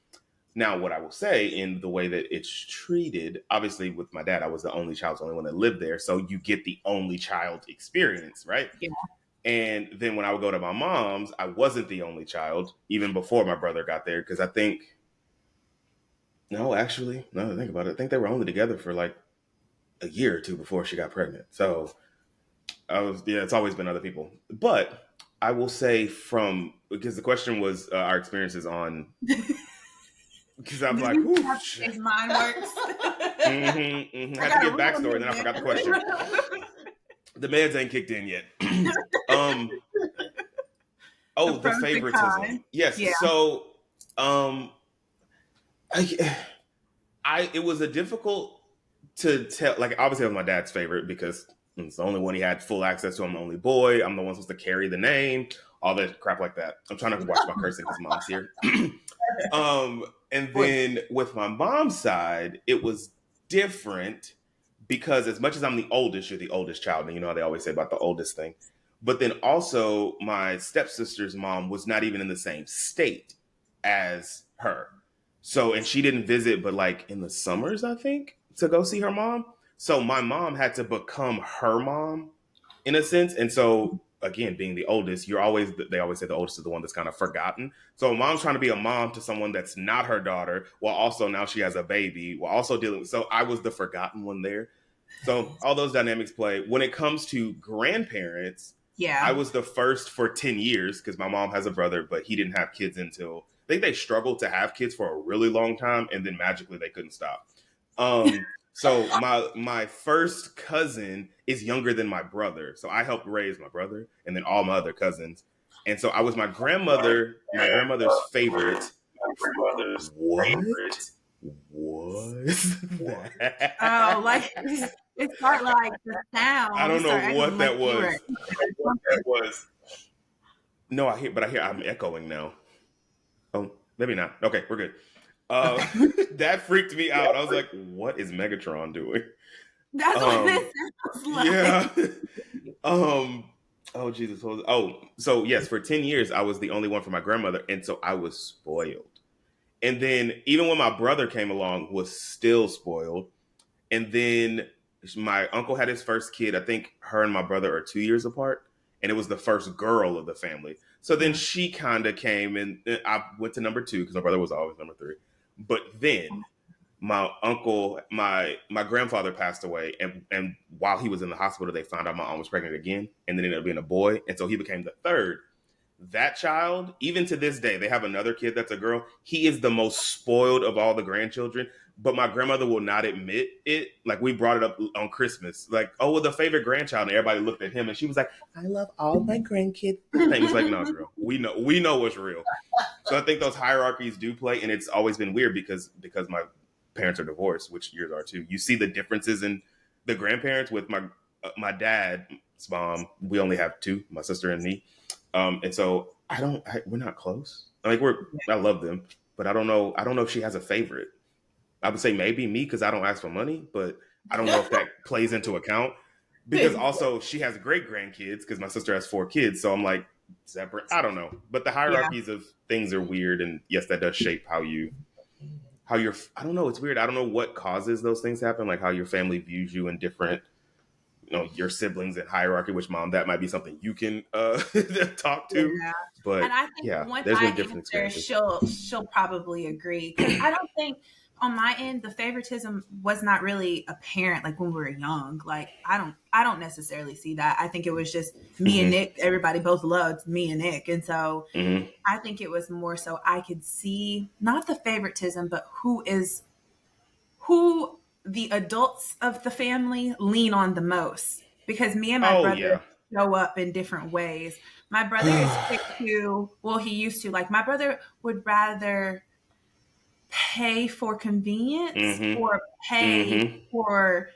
Now, what I will say in the way that it's treated, obviously with my dad, I was the only child, the only one that lived there. So you get the only child experience, right? Yeah. And then when I would go to my mom's, I wasn't the only child, even before my brother got there. Because I think, no, actually, now that I think about it, I think they were only together for like a year or two before she got pregnant. So it's always been other people. But I will say because the question was our experiences on, because I was like, his mind works. I had to give backstory, and then I forgot the question. The meds ain't kicked in yet. The favoritism. Yes. Yeah. So, it was a difficult to tell. Like, obviously, I was my dad's favorite because it's the only one he had full access to. I'm the only boy. I'm the one supposed to carry the name. All that crap like that. I'm trying to watch my cursing because mom's here. And then with my mom's side, it was different because as much as I'm the oldest, you're the oldest child. And you know how they always say about the oldest thing. But then also my stepsister's mom was not even in the same state as her. So, and she didn't visit, but like in the summers, I think, to go see her mom. So my mom had to become her mom in a sense. And so again, being the oldest, they always say the oldest is the one that's kind of forgotten. So mom's trying to be a mom to someone that's not her daughter, while also now she has a baby, while also dealing with, so I was the forgotten one there. So all those dynamics play. When it comes to grandparents, I was the first for 10 years because my mom has a brother, but he didn't have kids until, I think they struggled to have kids for a really long time, and then magically they couldn't stop. So my first cousin is younger than my brother. So I helped raise my brother and then all my other cousins. And so I was my grandmother's favorite. What was that? Oh, like it's not like the sound. I don't know what that was. What that was. No, I'm echoing now. Oh, maybe not. Okay, we're good. That freaked me out. I was like, what is Megatron doing? That's what this sounds like. Yeah. Oh, Jesus. So yes, for 10 years, I was the only one for my grandmother. And so I was spoiled. And then even when my brother came along, was still spoiled. And then my uncle had his first kid. I think her and my brother are 2 years apart. And it was the first girl of the family. So then she kind of came and I went to number 2 because my brother was always number 3. But then my uncle, my grandfather passed away. And while he was in the hospital, they found out my aunt was pregnant again. And then it ended up being a boy. And so he became the third. That child, even to this day, they have another kid that's a girl. He is the most spoiled of all the grandchildren. But my grandmother will not admit it. Like, we brought it up on Christmas. Like, oh, well, the favorite grandchild. And everybody looked at him and she was like, I love all my grandkids. And he's like, no, girl, we know what's real. So I think those hierarchies do play. And it's always been weird because my parents are divorced, which yours are too. You see the differences in the grandparents with my dad's mom. We only have 2, my sister and me. And so we're not close. Like I love them, but I don't know if she has a favorite. I would say maybe me because I don't ask for money, but I don't know if that plays into account because also she has great grandkids because my sister has 4 kids. So I'm like separate. I don't know, but the hierarchies of things are weird. And yes, that does shape how you're, I don't know. It's weird. I don't know what causes those things to happen. Like how your family views you in different, your siblings and hierarchy, which mom, that might be something you can talk to. Yeah. But and I think once I answer, she'll probably agree. Because I don't think on my end the favoritism was not really apparent like when we were young. Like I don't necessarily see that. I think it was just me and Nick. Everybody both loved me and Nick, and so I think it was more so I could see not the favoritism, but who the adults of the family lean on the most, because me and my brother show up in different ways. My brother is quick to, he used to, like my brother would rather pay for convenience or pay for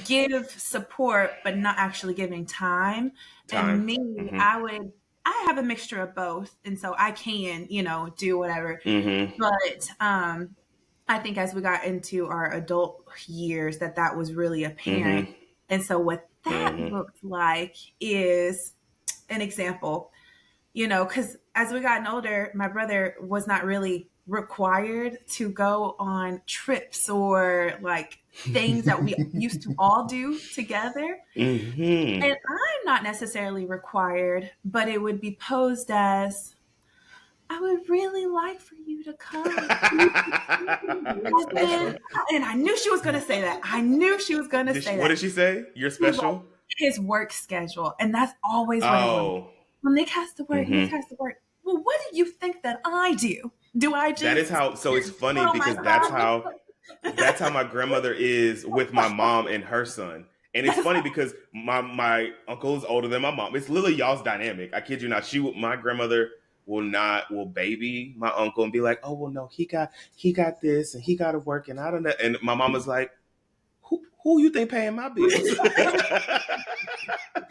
give support, but not actually giving time. And me, I have a mixture of both. And so I can, do whatever. But, I think as we got into our adult years that was really apparent. And so what that looked like is an example, because as we gotten older, my brother was not really required to go on trips or like things that we used to all do together. Mm-hmm. And I'm not necessarily required, but it would be posed as, I would really like for you to come. And I knew she was going to say that. I knew she was going to say that. What did she say? You're special? His work schedule. And that's always what it was. Well, Nick has to work. Nick has to work. Well, what do you think that I do? Do I just... That is how... So it's funny because that's how my grandmother is with my mom and her son. And it's funny because my uncle is older than my mom. It's literally y'all's dynamic. I kid you not. My grandmother will baby my uncle and be like, oh, well, no, he got this and he got to work and I don't know. And my mama's like, who you think paying my bills?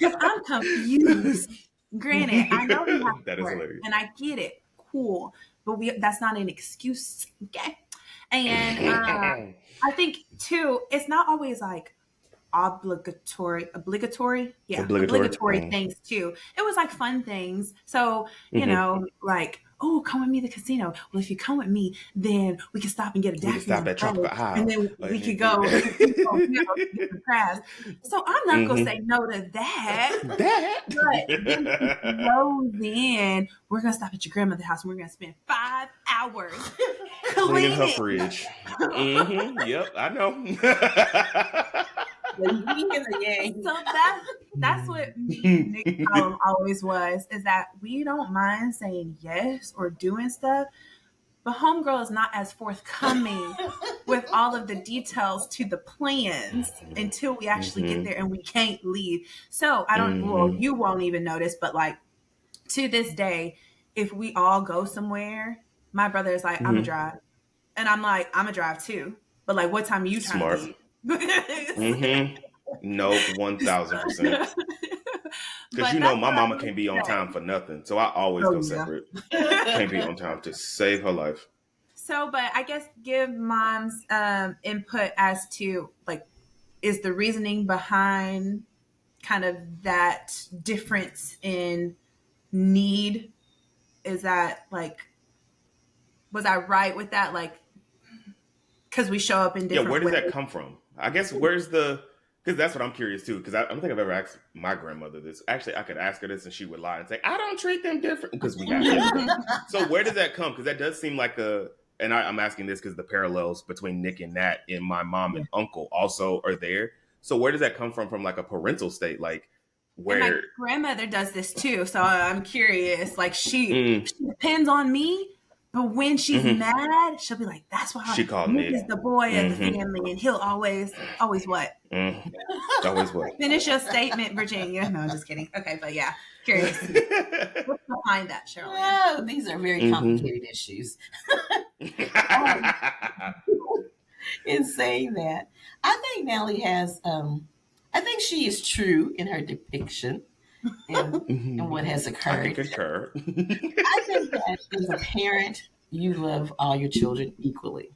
I'm confused. Granted, I know we have that to is work, hilarious. and I get it. Cool. But that's not an excuse. Okay. And I think, too, it's not always like obligatory things too. It was like fun things. So, you know, like, oh, come with me to the casino. Well, if you come with me, then we can stop and get a Daffy. Stop at Tropical Isle. And then we could go get some crabs. So I'm not going to say no to that. But then he goes in, we're going to stop at your grandmother's house and we're going to spend 5 hours cleaning her fridge. Yep, I know. So that's what Nick's problem always was, is that we don't mind saying yes or doing stuff, but homegirl is not as forthcoming with all of the details to the plans until we actually get there and we can't leave. So I don't, well, you won't even notice, but like to this day, if we all go somewhere, my brother is like, I'm gonna drive. And I'm like, I'm gonna drive too. But like, what time are you trying to leave? Nope, 1,000%. Because you know my mama can't be on time for nothing, so I always go separate. Can't be on time to save her life. So, but I guess give mom's input as to like, is the reasoning behind kind of that difference in need? Is that like, was I right with that? Like, because we show up in different where does ways. that come from? I guess because that's what I'm curious too, because I don't think I've ever asked my grandmother this. Actually, I could ask her this and she would lie and say, I don't treat them different because we got So where does that come? Because that does seem like I'm asking this because the parallels between Nick and Nat and my mom and uncle also are there. So where does that come from like a parental state? Like where... And my grandmother does this too, so I'm curious. Like she depends on me. But when she's mad, she'll be like, that's why she called Nick is the boy of the family. And he'll always what? Always what? Finish your statement, Virginia. No, I'm just kidding. Okay, but yeah, curious. What's behind that, Shirley? Oh, these are very complicated issues. In saying that, I think Natalie has, I think she is true in her depiction. And what has occurred. I concur. I think that as a parent, you love all your children equally.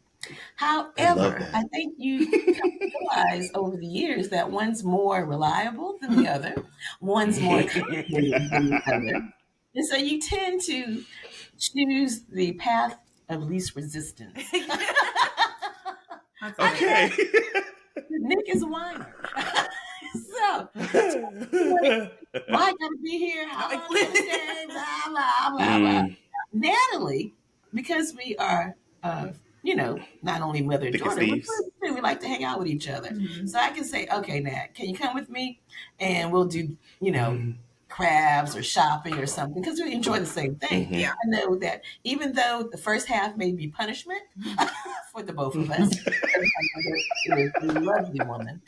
However, I think you realize over the years that one's more reliable than the other, one's more complicated than the other. And so you tend to choose the path of least resistance. Okay. Nick is a whiner. So, why I gotta be here? How long blah, blah, blah, blah. Natalie, because we are, not only mother and daughter, we like to hang out with each other. So I can say, okay, Nat, can you come with me? And we'll do, crabs or shopping or something, because we enjoy the same thing. I know that even though the first half may be punishment for the both of us, is a lovely woman,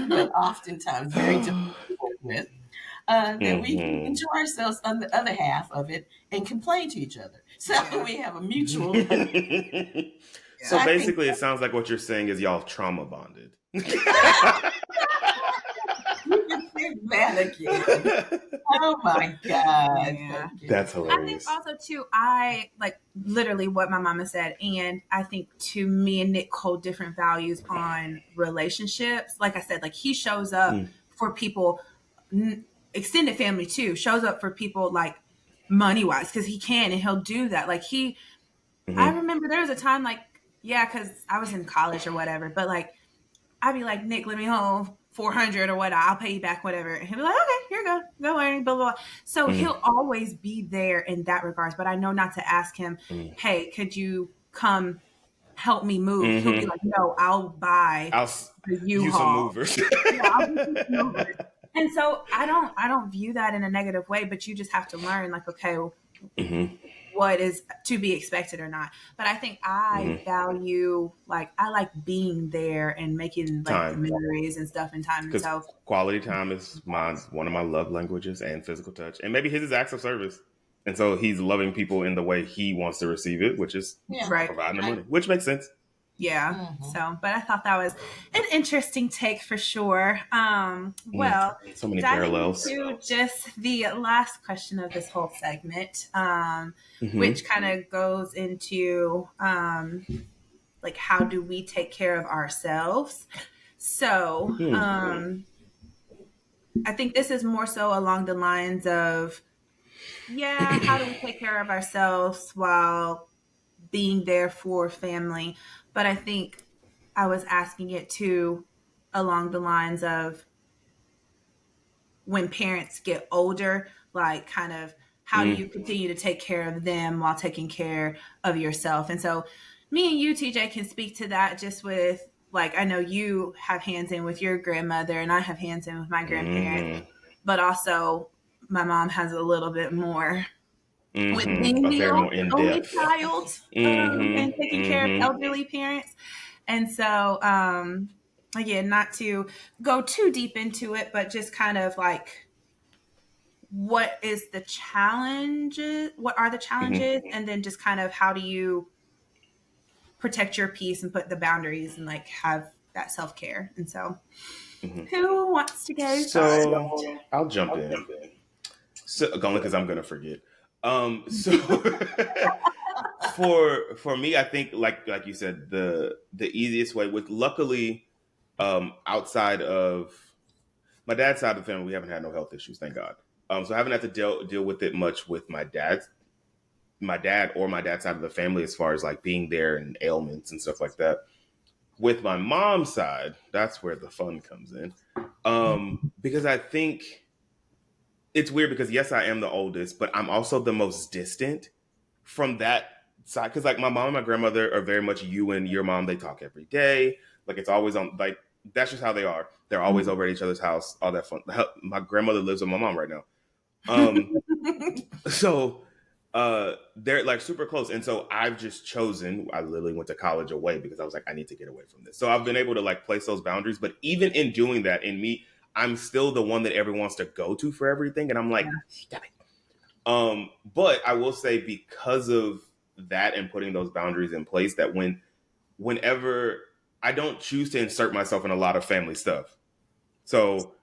but oftentimes very difficult to work with, that we can enjoy ourselves on the other half of it and complain to each other. So we have a mutual. So basically, it sounds like what you're saying is y'all trauma bonded. That again. Oh my God. Yeah. That's hilarious. I think also too, I like literally what my mama said. And I think to me and Nick hold different values on relationships. Like I said, like he shows up for people, extended family too, shows up for people like money wise, because he can and he'll do that. Like I remember there was a time like, yeah, because I was in college or whatever, but like I'd be like, Nick, let me hold 400 or what, I'll pay you back whatever. And he'll be like, okay, here you go learning, blah, blah, blah. So he'll always be there in that regards, but I know not to ask him, hey, could you come help me move? He'll be like, no, I'll buy the U-Haul. Some movers. Yeah, I'll use some movers. And so I don't view that in a negative way, but you just have to learn like, okay, what is to be expected or not. But I think I value, like, I like being there and making like the memories and stuff in time. And so quality time is one of my love languages, and physical touch. And maybe his is acts of service. And so he's loving people in the way he wants to receive it, which is providing the money, which makes sense. Yeah. So, but I thought that was an interesting take for sure. Well, so many parallels. To just the last question of this whole segment, which kind of goes into like, how do we take care of ourselves? So, I think this is more so along the lines of, how do we take care of ourselves while being there for family? But I think I was asking it too along the lines of when parents get older, like, kind of how do you continue to take care of them while taking care of yourself? And so me and you, TJ, can speak to that just with, like, I know you have hands in with your grandmother and I have hands in with my grandparents, but also my mom has a little bit more with being the only child and taking care of elderly parents. And so, again, not to go too deep into it, but just kind of like, what is the challenges? What are the challenges? And then just kind of how do you protect your peace and put the boundaries and like have that self-care? And so who wants to go? So I'll jump in. So, only because I'm going to forget. So for me, I think like you said, the easiest way with, luckily, outside of my dad's side of the family, we haven't had no health issues, thank God. So I haven't had to deal with it much with my dad or my dad's side of the family, as far as like being there and ailments and stuff like that. With my mom's side, that's where the fun comes in. Because I think it's weird, because yes, I am the oldest, but I'm also the most distant from that side. Because like my mom and my grandmother are very much you and your mom. They talk every day. Like, it's always on, like, that's just how they are. They're always over at each other's house, all that fun. My grandmother lives with my mom right now. So they're like super close. And so I've just chosen, I literally went to college away because I was like, I need to get away from this. So I've been able to like place those boundaries. But even in doing that, in me, I'm still the one that everyone wants to go to for everything. And I'm like, stop it. But I will say, because of that and putting those boundaries in place, that whenever I don't choose to insert myself in a lot of family stuff. So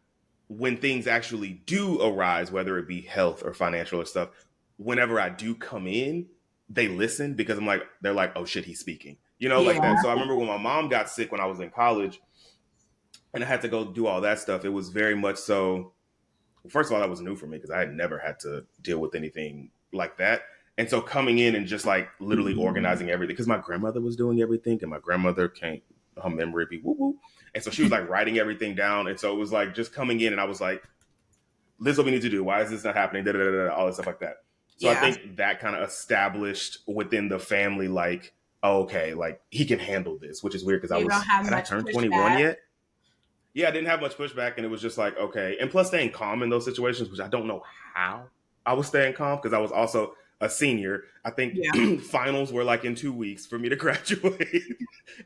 when things actually do arise, whether it be health or financial or stuff, whenever I do come in, they listen, because they're like, oh shit, he's speaking, like that. So I remember when my mom got sick when I was in college and I had to go do all that stuff, it was very much so, first of all, that was new for me because I had never had to deal with anything like that. And so coming in and just like literally organizing everything, because my grandmother was doing everything and my grandmother can't, her memory be woo woo. And so she was like writing everything down. And so it was like just coming in and I was like, this is what we need to do. Why is this not happening? Da, da, da, da, all this stuff like that. So I think that kind of established within the family, like, oh, okay, like he can handle this, which is weird because had I turned 21 yet? Yeah, I didn't have much pushback, and it was just like, okay. And plus staying calm in those situations, which I don't know how I was staying calm, because I was also a senior. I think finals were like in 2 weeks for me to graduate.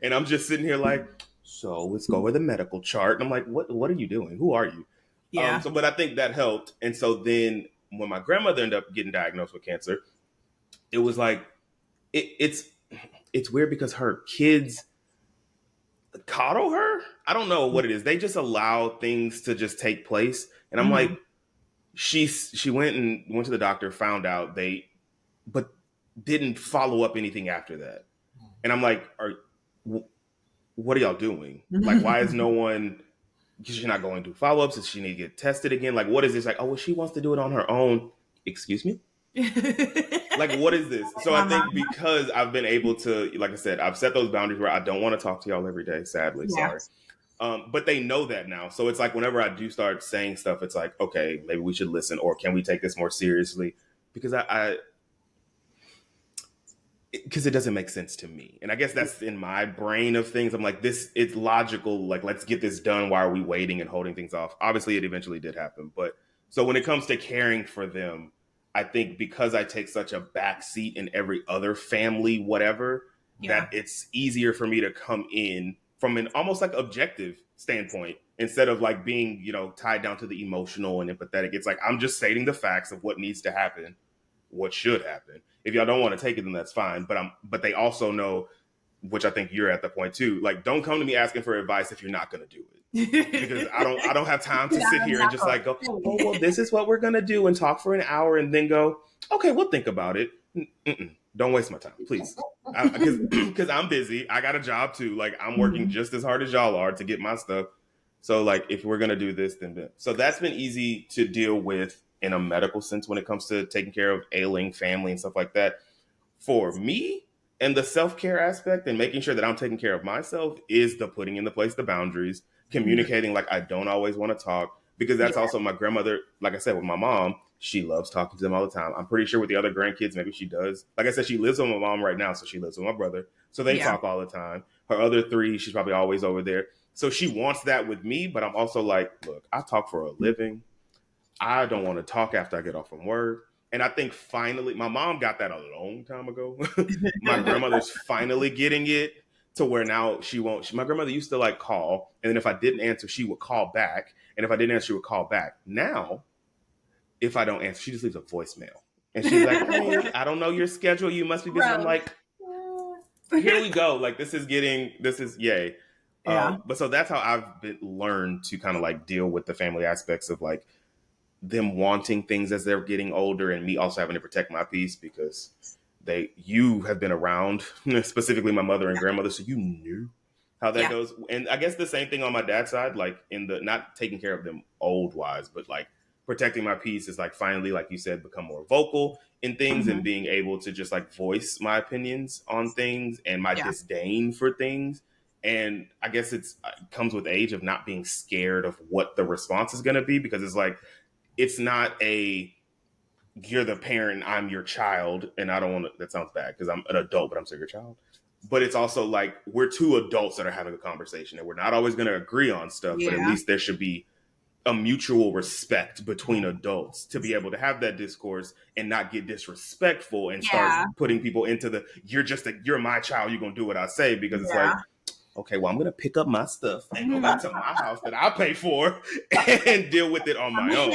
And I'm just sitting here like, so let's go over the medical chart. And I'm like, what are you doing? Who are you? Yeah. But I think that helped. And so then when my grandmother ended up getting diagnosed with cancer, it was like, it's weird because her kids coddle her. I don't know what it is. They just allow things to just take place. And I'm like, she went to the doctor, found out but didn't follow up anything after that. And I'm like, what are y'all doing? Like, why is no one, she's not going to follow-ups? Does she need to get tested again? Like, what is this? Like, oh, well, she wants to do it on her own. Excuse me? Like, what is this? So I think because I've been able to, like I said, I've set those boundaries where I don't want to talk to y'all every day, sadly. Yeah. Sorry. But they know that now. So it's like whenever I do start saying stuff, it's like, okay, maybe we should listen, or can we take this more seriously? Because because it doesn't make sense to me. And I guess that's in my brain of things. I'm like, this, it's logical. Like, let's get this done. Why are we waiting and holding things off? Obviously, it eventually did happen. But so when it comes to caring for them, I think because I take such a back seat in every other family, whatever, that it's easier for me to come in from an almost like objective standpoint instead of like being, you know, tied down to the emotional and empathetic. It's like, I'm just stating the facts of what needs to happen, what should happen. If y'all don't want to take it, then that's fine. But they also know, which I think you're at the point too, like, don't come to me asking for advice if you're not going to do it. Because I don't have time to sit here and just like go, oh, well, this is what we're going to do and talk for an hour and then go, okay, we'll think about it. Don't waste my time, please. Because I'm busy. I got a job too. Like, I'm working just as hard as y'all are to get my stuff. So like, if we're going to do this, then. So that's been easy to deal with in a medical sense when it comes to taking care of ailing family and stuff like that. For me, and the self-care aspect and making sure that I'm taking care of myself is the putting into place the boundaries, communicating like I don't always want to talk, because that's also my grandmother. Like I said, with my mom, she loves talking to them all the time. I'm pretty sure with the other grandkids, maybe she does. Like I said, she lives with my mom right now, so she lives with my brother. So they talk all the time. Her other three, she's probably always over there. So she wants that with me, but I'm also like, look, I talk for a living. I don't want to talk after I get off from work. And I think finally, my mom got that a long time ago. My grandmother's finally getting it to where now she won't. My grandmother used to like call, and then if I didn't answer, she would call back. And if I didn't answer, she would call back. Now, if I don't answer, she just leaves a voicemail. And she's like, hey, I don't know your schedule. You must be busy. I'm like, here we go. Like, this is yay. Yeah. But so that's how I've learned to kind of like deal with the family aspects of like, them wanting things as they're getting older and me also having to protect my peace because you have been around, specifically my mother and grandmother. So you knew how that goes. And I guess the same thing on my dad's side, like in the, not taking care of them old wise, but like protecting my peace is like finally, like you said, become more vocal in things and being able to just like voice my opinions on things and my disdain for things. And I guess it comes with age of not being scared of what the response is going to be, because it's like, it's not you're the parent, I'm your child. And I don't want to, that sounds bad because I'm an adult, but I'm still your child. But it's also like, we're two adults that are having a conversation and we're not always going to agree on stuff, but at least there should be a mutual respect between adults to be able to have that discourse and not get disrespectful and start putting people into you're my child, you're going to do what I say, because it's like, okay, well, I'm going to pick up my stuff and go back to my house that I pay for and deal with it on my own.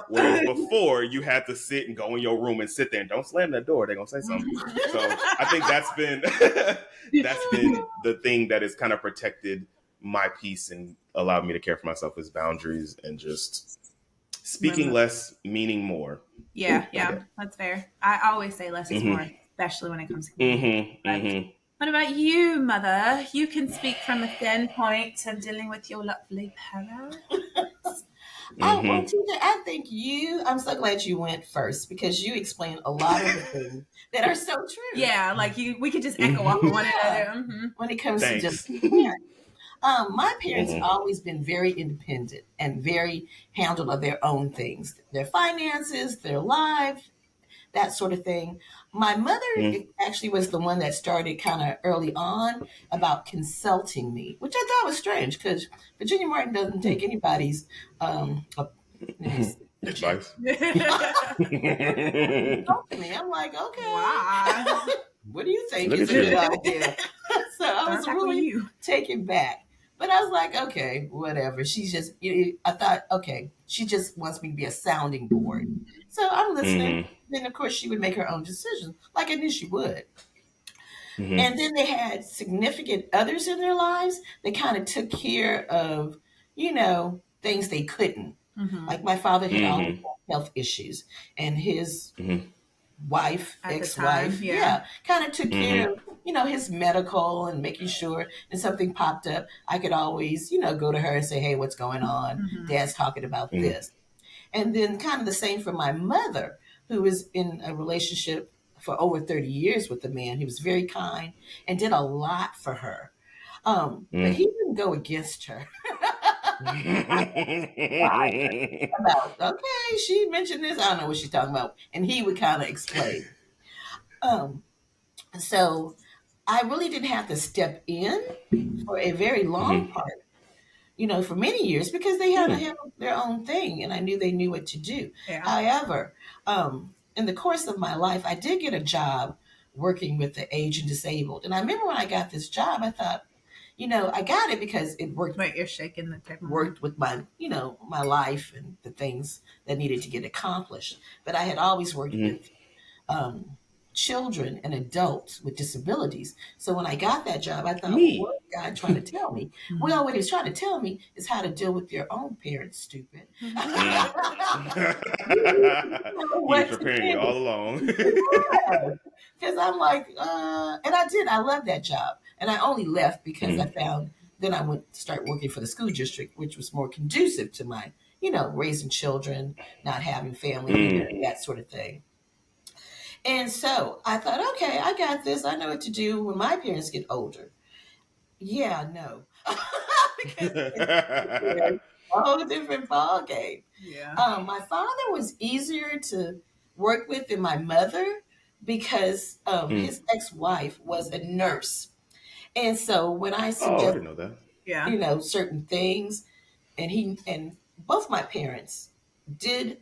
Whereas before, you had to sit and go in your room and sit there and don't slam that door. They're going to say something. So I think that's been the thing that has kind of protected my peace and allowed me to care for myself, is boundaries and just speaking less, meaning more. Yeah, that's fair. I always say less is more, especially when it comes to What about you, Mother? You can speak from a standpoint of dealing with your lovely parents. Oh, well, TJ, I think I'm so glad you went first, because you explained a lot of the things that are so true. Yeah, like we could just echo off of one another. When it comes to just parents. My parents have always been very independent and very handled of their own things, their finances, their lives, that sort of thing. My mother actually was the one that started kind of early on about consulting me, which I thought was strange because Virginia Martin doesn't take anybody's advice. I'm like, okay, wow. What do you think is a good idea? So I was really taken back. But I was like, okay, whatever. I thought, okay, she just wants me to be a sounding board. So I'm listening. Then, of course, she would make her own decisions, like I knew she would. And then they had significant others in their lives. They kind of took care of, things they couldn't. Like my father had all health issues, and his wife, ex-wife, kind of took care of, his medical and making sure when something popped up, I could always, go to her and say, hey, what's going on? Dad's talking about this. And then kind of the same for my mother. who was in a relationship for over 30 years with a man. He was very kind and did a lot for her. But he didn't go against her. About, okay, she mentioned this. I don't know what she's talking about. And he would kind of explain. So I really didn't have to step in for a very long part, for many years because they had to handle their own thing. And I knew they knew what to do. Yeah. However, in the course of my life, I did get a job working with the aged and disabled. And I remember when I got this job, I thought, I got it because it worked. Wait, you're shaking the table. Worked with my, my life and the things that needed to get accomplished. But I had always worked with children and adults with disabilities. So when I got that job, I thought, what is God trying to tell me? Well, what he's trying to tell me is how to deal with your own parents, stupid. He's preparing you all along. Because I'm like, and I love that job. And I only left because I found, then I went to start working for the school district, which was more conducive to my, raising children, not having family, that sort of thing. And so I thought, okay, I got this. I know what to do when my parents get older. Yeah, no. Because it's a whole different ball game. Yeah. My father was easier to work with than my mother because his ex-wife was a nurse. And so when I suggested, I didn't know that. Yeah. Certain things, and both my parents did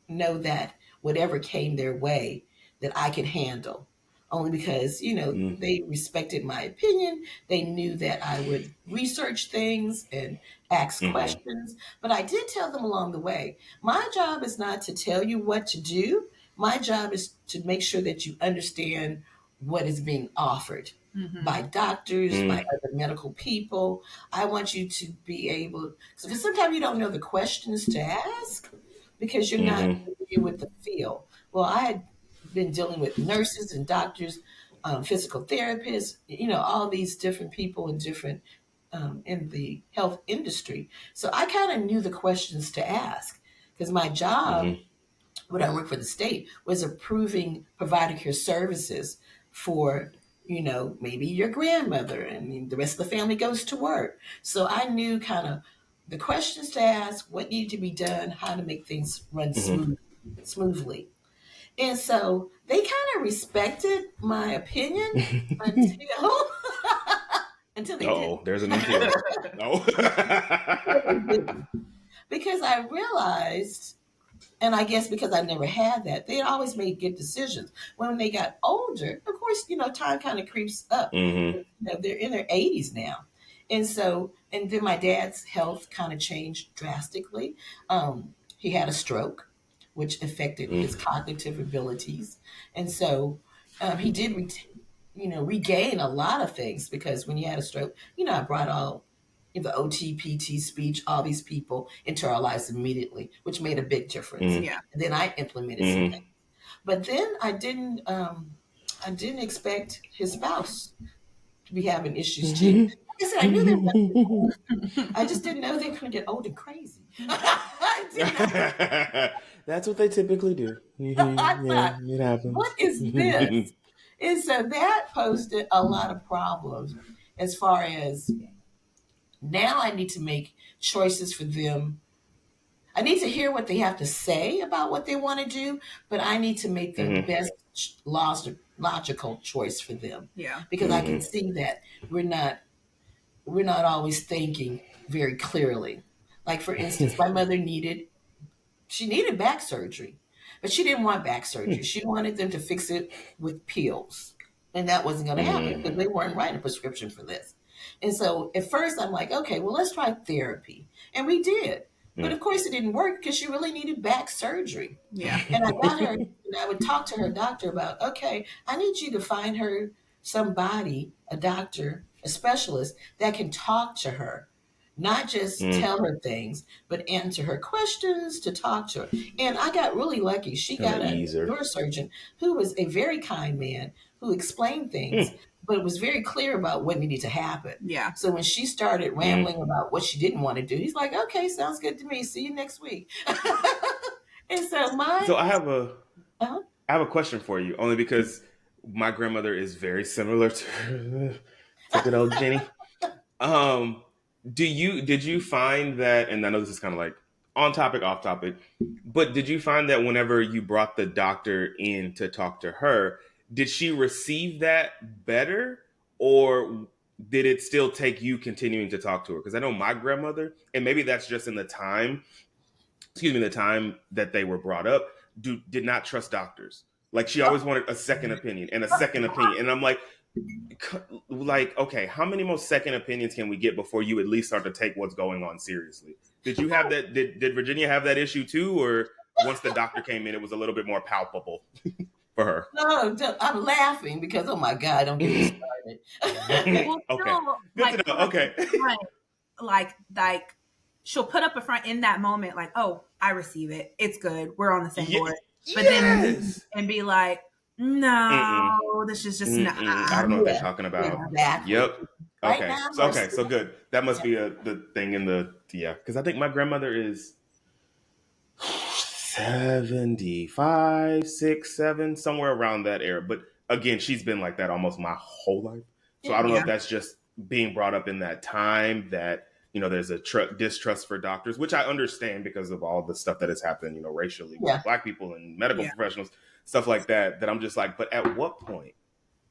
know that whatever came their way, that I could handle, only because, they respected my opinion. They knew that I would research things and ask questions, but I did tell them along the way, my job is not to tell you what to do. My job is to make sure that you understand what is being offered by doctors, by other medical people. I want you to be able, because sometimes you don't know the questions to ask because you're not familiar with the field. Well, I had been dealing with nurses and doctors, physical therapists, all these different people in different in the health industry. So I kind of knew the questions to ask because my job, when I worked for the state, was approving provider care services for, maybe your grandmother, and the rest of the family goes to work. So I knew kind of the questions to ask, what needed to be done, how to make things run smoothly. And so they kind of respected my opinion until they didn't. There's an until. No. Because I realized, and I guess because I never had that, they always made good decisions. When they got older, of course, time kind of creeps up. They're in their 80s now. And then my dad's health kind of changed drastically. He had a stroke, which affected his cognitive abilities. And so he did, regain a lot of things because when he had a stroke, I brought all the OT, PT, speech, all these people into our lives immediately, which made a big difference. Yeah. And then I implemented some things. But then I didn't expect his spouse to be having issues too. Like I said, I knew they were. I just didn't know they were going to get old and crazy. That's what they typically do. Thought, it happens. What is this? And so that posed a lot of problems as far as now I need to make choices for them. I need to hear what they have to say about what they want to do, but I need to make the best logical choice for them. Yeah. Because I can see that we're not always thinking very clearly. Like, for instance, my mother needed back surgery, but she didn't want back surgery. She wanted them to fix it with pills. And that wasn't going to happen because they weren't writing a prescription for this. And so at first I'm like, okay, well, let's try therapy. And we did. But of course it didn't work because she really needed back surgery. Yeah. And I got her, and I would talk to her doctor about, okay, I need you to find her somebody, a doctor, a specialist that can talk to her. Not just tell her things, but answer her questions, to talk to her. And I got really lucky. She got a neurosurgeon who was a very kind man who explained things, but was very clear about what needed to happen. Yeah. So when she started rambling about what she didn't want to do, he's like, okay, sounds good to me. See you next week. And so So I have a I have a question for you, only because my grandmother is very similar to good old Jenny. Did you find that, and I know this is kind of like on topic, off topic, but did you find that whenever you brought the doctor in to talk to her, did she receive that better, or did it still take you continuing to talk to her? Because I know my grandmother, and maybe that's just in the time, the time that they were brought up, did not trust doctors. Like she always wanted a second opinion and a second opinion, and I'm like, okay, how many more second opinions can we get before you at least start to take what's going on seriously? Did you have that? Did Virginia have that issue too, or once the doctor came in, it was a little bit more palpable for her? No, I'm laughing because, oh my God, don't get me started. Well, okay, good to know. Okay, like she'll put up a front in that moment, like, oh, I receive it. It's good. We're on the same board. But then and be like, no, this is just not. I don't know what they're talking about. Exactly. Yep. Okay. Right so good. That must be the thing in the because I think my grandmother is 75, 6, 7, somewhere around that era. But again, she's been like that almost my whole life. So I don't know if that's just being brought up in that time that, there's a distrust for doctors, which I understand because of all the stuff that has happened, racially with Black people and medical professionals, stuff like that I'm just like, but at what point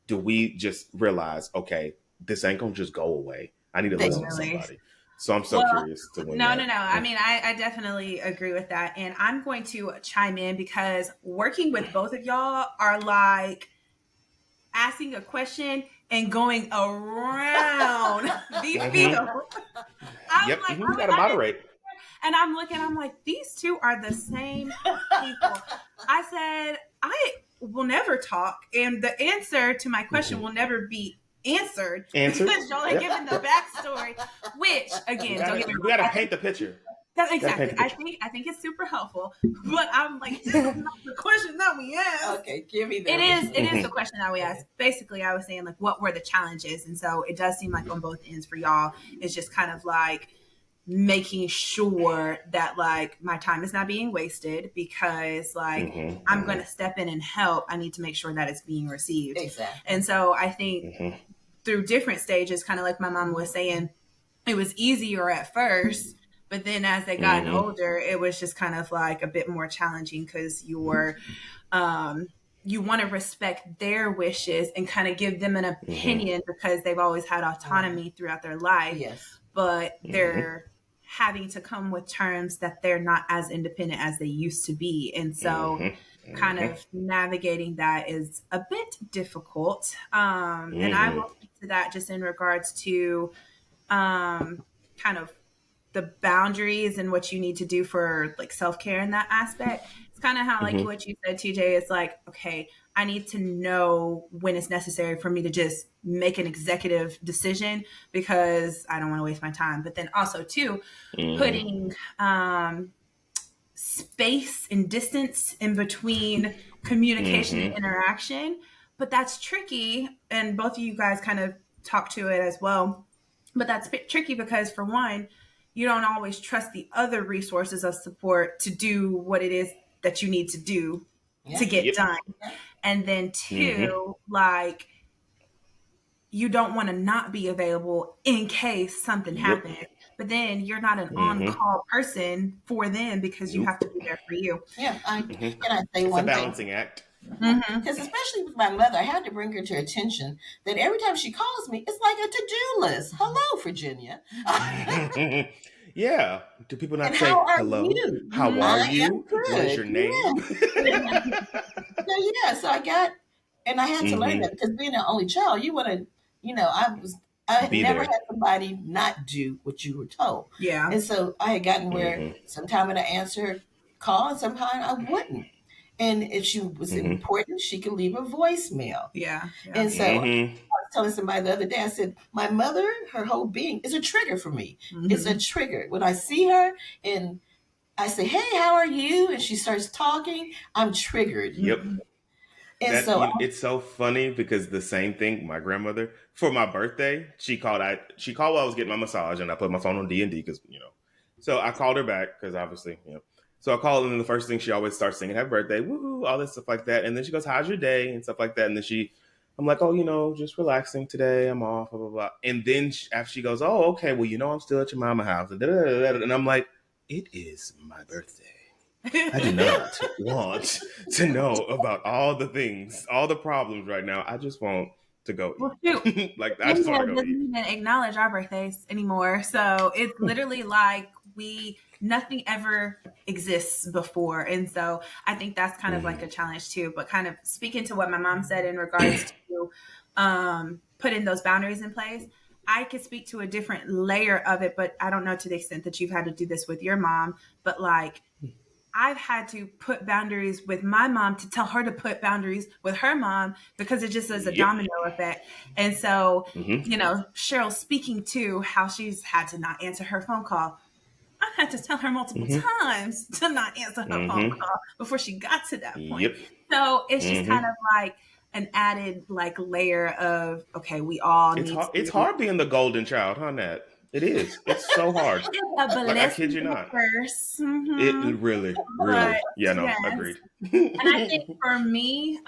do we just realize, okay, this ain't gonna just go away. I need to listen to somebody. So I'm curious to when No. I mean, I definitely agree with that. And I'm going to chime in because working with both of y'all are like asking a question and going around the field. You gotta moderate. And I'm like, these two are the same people. I said, I will never talk. And the answer to my question will never be answered. Because y'all are giving the backstory, which, again, we got to paint the picture. Exactly. I think it's super helpful. But I'm like, this is not the question that we asked. Okay, give me that. It is the question that we asked. Basically, I was saying, like, what were the challenges? And so it does seem like on both ends for y'all, it's just kind of like making sure that like my time is not being wasted because like I'm going to step in and help. I need to make sure that it's being received. Exactly. And so I think through different stages, kind of like my mom was saying, it was easier at first, but then as they got older, it was just kind of like a bit more challenging because you want to respect their wishes and kind of give them an opinion because they've always had autonomy throughout their life. Yes. But they're having to come with terms that they're not as independent as they used to be. And so kind of navigating that is a bit difficult. And I will speak to that just in regards to kind of the boundaries and what you need to do for like self-care in that aspect. It's kind of how like what you said, TJ, is like, okay, I need to know when it's necessary for me to just make an executive decision because I don't want to waste my time. But then also too, putting space and distance in between communication and interaction. But that's tricky. And both of you guys kind of talk to it as well. But that's a bit tricky because for one, you don't always trust the other resources of support to do what it is that you need to do to get done. And then two, like, you don't want to not be available in case something happens. But then you're not an on-call person for them because you have to be there for you. Yeah, can I say it's one a balancing act. Because especially with my mother, I had to bring her to attention that every time she calls me, it's like a to-do list. Hello, Virginia. Yeah. Do people not and say hello? You? How are you? What is your name? So I got, and I had to learn that because being an only child, you want to, I never had somebody not do what you were told. Yeah. And so I had gotten where sometimes I'd answer her call and sometimes I wouldn't. And if she was important, she could leave a voicemail. Yeah. And so I was telling somebody the other day, I said, my mother, her whole being is a trigger for me. It's a trigger. When I see her and I say, hey, how are you? And she starts talking, I'm triggered. Yep. And it's so funny because the same thing, my grandmother, for my birthday, she called while I was getting my massage and I put my phone on D&D because, so I called her back because obviously, So I call, and then the first thing she always starts singing "Happy Birthday," woohoo, all this stuff like that. And then she goes, "How's your day?" and stuff like that. And then I'm like, "Oh, just relaxing today. I'm off, blah blah blah." And then after she goes, "Oh, okay, well, I'm still at your mama house," and I'm like, "It is my birthday. I do not want to know about all the things, all the problems right now. I just want to go eat." Like, I just want to go doesn't eat. even acknowledge our birthdays anymore. So it's literally like nothing ever exists before. And so I think that's kind of like a challenge too. But kind of speaking to what my mom said in regards to putting those boundaries in place, I could speak to a different layer of it, but I don't know to the extent that you've had to do this with your mom. But like, I've had to put boundaries with my mom to tell her to put boundaries with her mom because it just is a domino effect. And so, Cheryl speaking to how she's had to not answer her phone call. I had to tell her multiple times to not answer her phone call before she got to that point. So it's just kind of like an added like layer of, okay, we all need to. It's hard being the golden child, huh, Nat? It is. It's so hard. Like, I kid you not. It really. Yeah, no, agreed. And I think for me,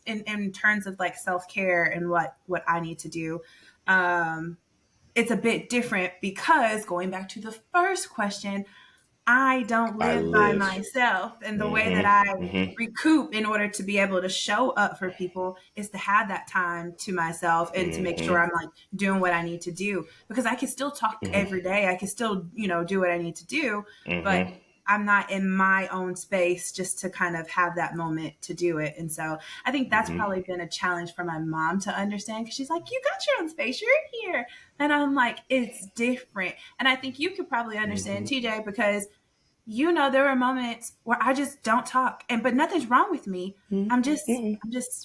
in terms of like self-care and what I need to do, it's a bit different because going back to the first question, I don't live by myself. And the way that I recoup in order to be able to show up for people is to have that time to myself and to make sure I'm like doing what I need to do, because I can still talk every day. I can still, do what I need to do, but I'm not in my own space just to kind of have that moment to do it. And so I think that's probably been a challenge for my mom to understand, because she's like, you got your own space, you're in here. And I'm like, it's different. And I think you could probably understand, TJ, because there are moments where I just don't talk, but nothing's wrong with me. I'm just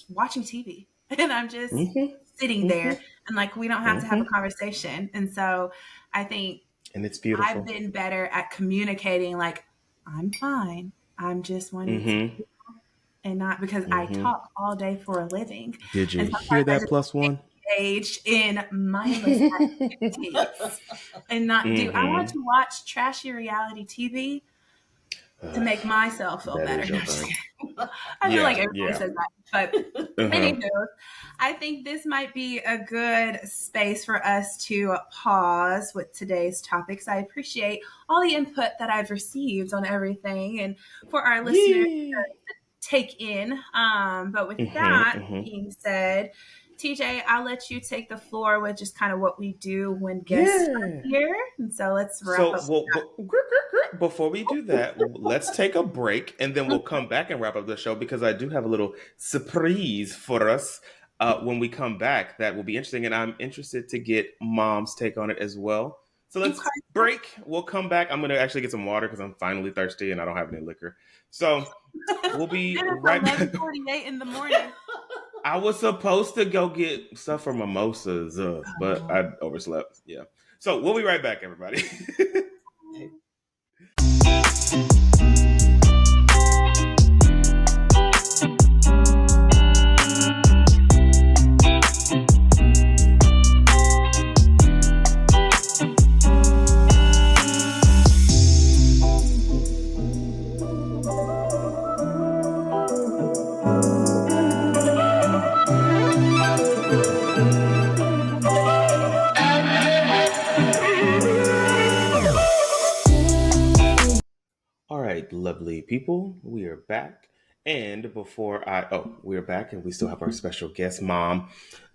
watching TV and I'm just sitting there, and like, we don't have to have a conversation. And so I think, and it's beautiful, I've been better at communicating, like, I'm fine. I'm just wanting to, and not because I talk all day for a living. Did you hear that +1? Engaged in mindless activities and not do. I want to watch trashy reality TV to make myself feel better. I feel like everyone says that, but anywho, I think this might be a good space for us to pause with today's topics. I appreciate all the input that I've received on everything, and for our listeners to take in. But with that being said, TJ, I'll let you take the floor with just kind of what we do when guests are here. And so let's wrap up. Well, before we do that, let's take a break, and then we'll come back and wrap up the show, because I do have a little surprise for us when we come back that will be interesting, and I'm interested to get Mom's take on it as well. So let's break. We'll come back. I'm going to actually get some water because I'm finally thirsty and I don't have any liquor. So we'll be right back. 11:48 in the morning. I was supposed to go get stuff for mimosas, but I overslept. Yeah. So we'll be right back, everybody. Lovely people, we are back. And we are back, and we still have our special guest, Mom,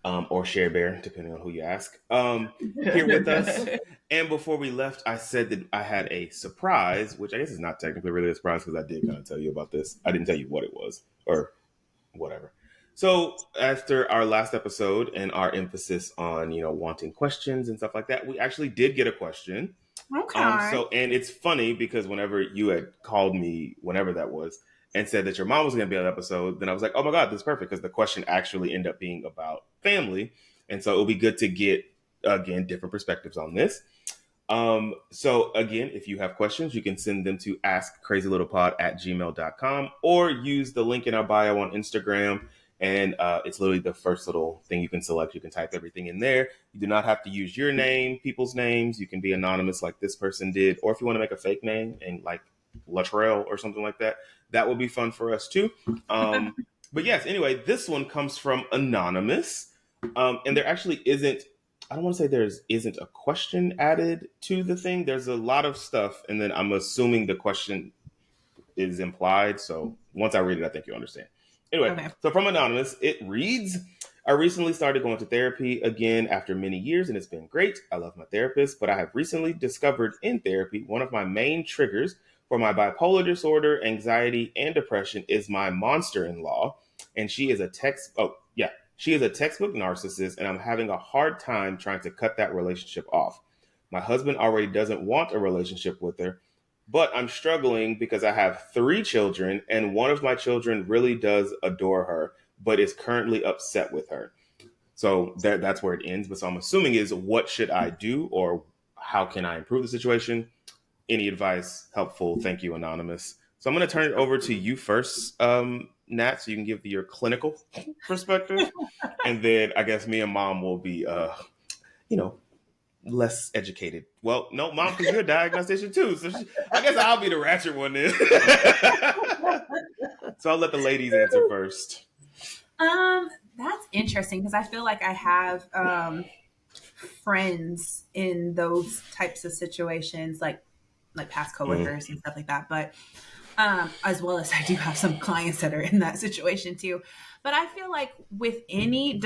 or Share Bear, depending on who you ask, here with us. And before we left, I said that I had a surprise, which I guess is not technically really a surprise, because I did kind of tell you about this. I didn't tell you what it was, or whatever. So after our last episode and our emphasis on, wanting questions and stuff like that, we actually did get a question. Okay. And it's funny because whenever you had called me, whenever that was, and said that your mom was going to be on the episode, then I was like, oh my God, this is perfect, because the question actually ended up being about family. And so it'll be good to get, again, different perspectives on this. So again, if you have questions, you can send them to askcrazylittlepod@gmail.com or use the link in our bio on Instagram. And it's literally the first little thing you can select. You can type everything in there. You do not have to use your name, people's names. You can be anonymous like this person did. Or if you want to make a fake name and like Latrell or something like that. That would be fun for us too. But yes, anyway, this one comes from Anonymous. And there actually isn't, I don't want to say isn't a question added to the thing. There's a lot of stuff. And then I'm assuming the question is implied. So once I read it, I think you'll understand. Anyway, okay. So from Anonymous, it reads, I recently started going to therapy again after many years, and it's been great. I love my therapist, but I have recently discovered in therapy one of my main triggers for my bipolar disorder, anxiety, and depression is my monster-in-law, and she is a textbook narcissist, and I'm having a hard time trying to cut that relationship off. My husband already doesn't want a relationship with her, but I'm struggling because I have 3 children, and one of my children really does adore her, but is currently upset with her. So that's where it ends. But so I'm assuming is, what should I do, or how can I improve the situation? Any advice helpful? Thank you, Anonymous. So I'm going to turn it over to you first, Nat, so you can give your clinical perspective. And then I guess me and Mom will be, less educated. Well, no, Mom, because you're a diagnostician too. So I guess I'll be the ratchet one then. So I'll let the ladies answer first. That's interesting because I feel like I have friends in those types of situations, like past coworkers and stuff like that. But as well as I do have some clients that are in that situation too. But I feel like with any,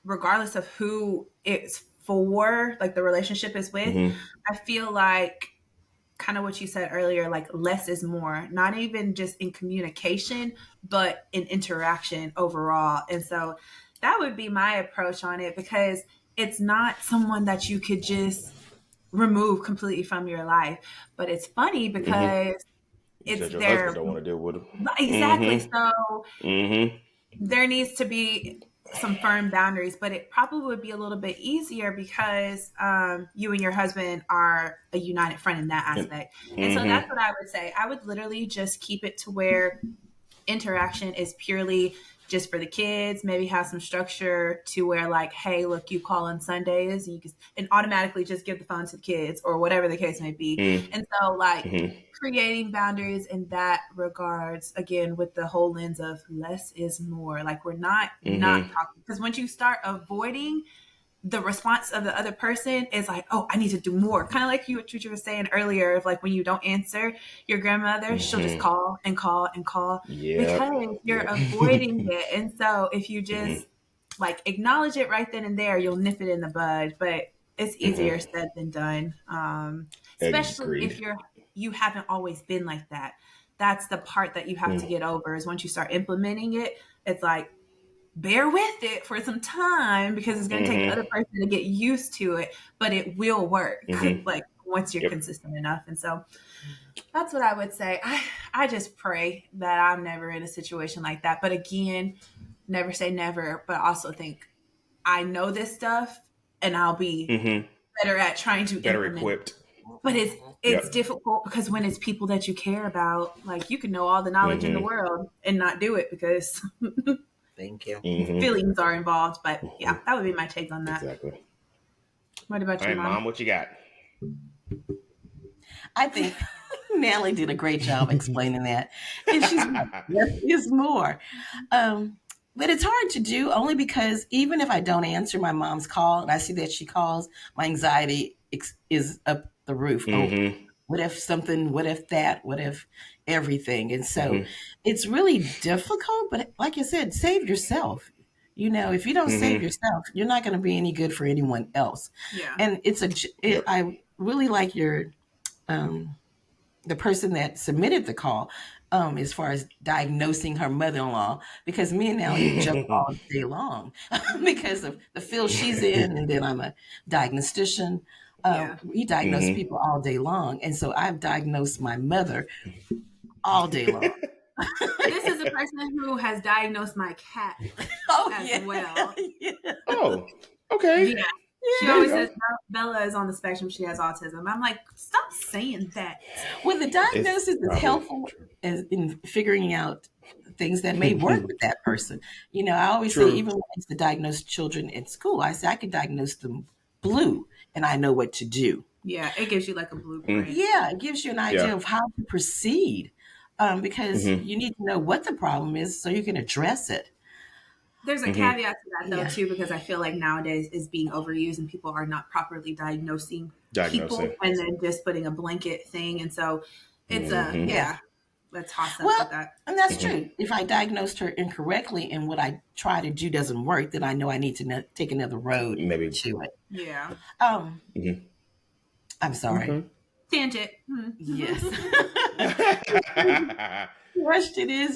regardless of who it's for, like the relationship is with, I feel like kind of what you said earlier, like less is more, not even just in communication, but in interaction overall. And so that would be my approach on it, because it's not someone that you could just remove completely from your life. But it's funny because it's your their husband don't want to deal with them. Exactly. So there needs to be some firm boundaries, but it probably would be a little bit easier because you and your husband are a united front in that aspect. And so that's what I would say. I would literally just keep it to where interaction is purely just for the kids, maybe have some structure to where like, hey, look, you call on Sundays and you can and automatically just give the phone to the kids or whatever the case may be. And so like creating boundaries in that regards, again, with the whole lens of less is more. Like we're not talking, because once you start avoiding, the response of the other person is like, oh, I need to do more. Kind of like what you were saying earlier, of like when you don't answer your grandmother, she'll just call and call and call because you're avoiding it. And so if you just like acknowledge it right then and there, you'll nip it in the bud. But it's easier said than done, especially if you haven't always been like that. That's the part that you have to get over, is once you start implementing it, it's like, bear with it for some time because it's going to take the other person to get used to it, but it will work like once you're consistent enough. And so that's what I would say. I just pray that I'm never in a situation like that. But again, never say never, but also think I know this stuff and I'll be better at trying to better equipped. But it's difficult because when it's people that you care about, like you can know all the knowledge in the world and not do it because thank you. Feelings are involved, but yeah, that would be my take on that. Exactly. What about you, Mom? What you got? I think Natalie did a great job explaining that. And she's less is more. But it's hard to do only because even if I don't answer my mom's call and I see that she calls, my anxiety is up the roof. Oh, what if something, what if that, what if everything? And so it's really difficult, but like I said, save yourself. You know, if you don't save yourself, you're not going to be any good for anyone else. Yeah. And I really like your, the person that submitted the call, as far as diagnosing her mother-in-law, because me and Nellie joke all day long because of the field she's in. And then I'm a diagnostician. We diagnose people all day long. And so I've diagnosed my mother all day long. This is a person who has diagnosed my cat as well. Oh, okay. Yeah. She always says Bella is on the spectrum. She has autism. I'm like, stop saying that. Well, the diagnosis is helpful in figuring out things that may work with that person. You know, I always say, even when I used to diagnose children at school, I say I could diagnose them blue and I know what to do. Yeah, it gives you like a blueprint. Yeah, it gives you an idea of how to proceed, because you need to know what the problem is so you can address it. There's a caveat to that though too, because I feel like nowadays is being overused and people are not properly diagnosing people and then just putting a blanket thing. And so it's let's toss up with that. And that's true. If I diagnosed her incorrectly and what I try to do doesn't work, then I know I need to take another road to it. Yeah. I'm sorry. Tangent. Yes. The question is,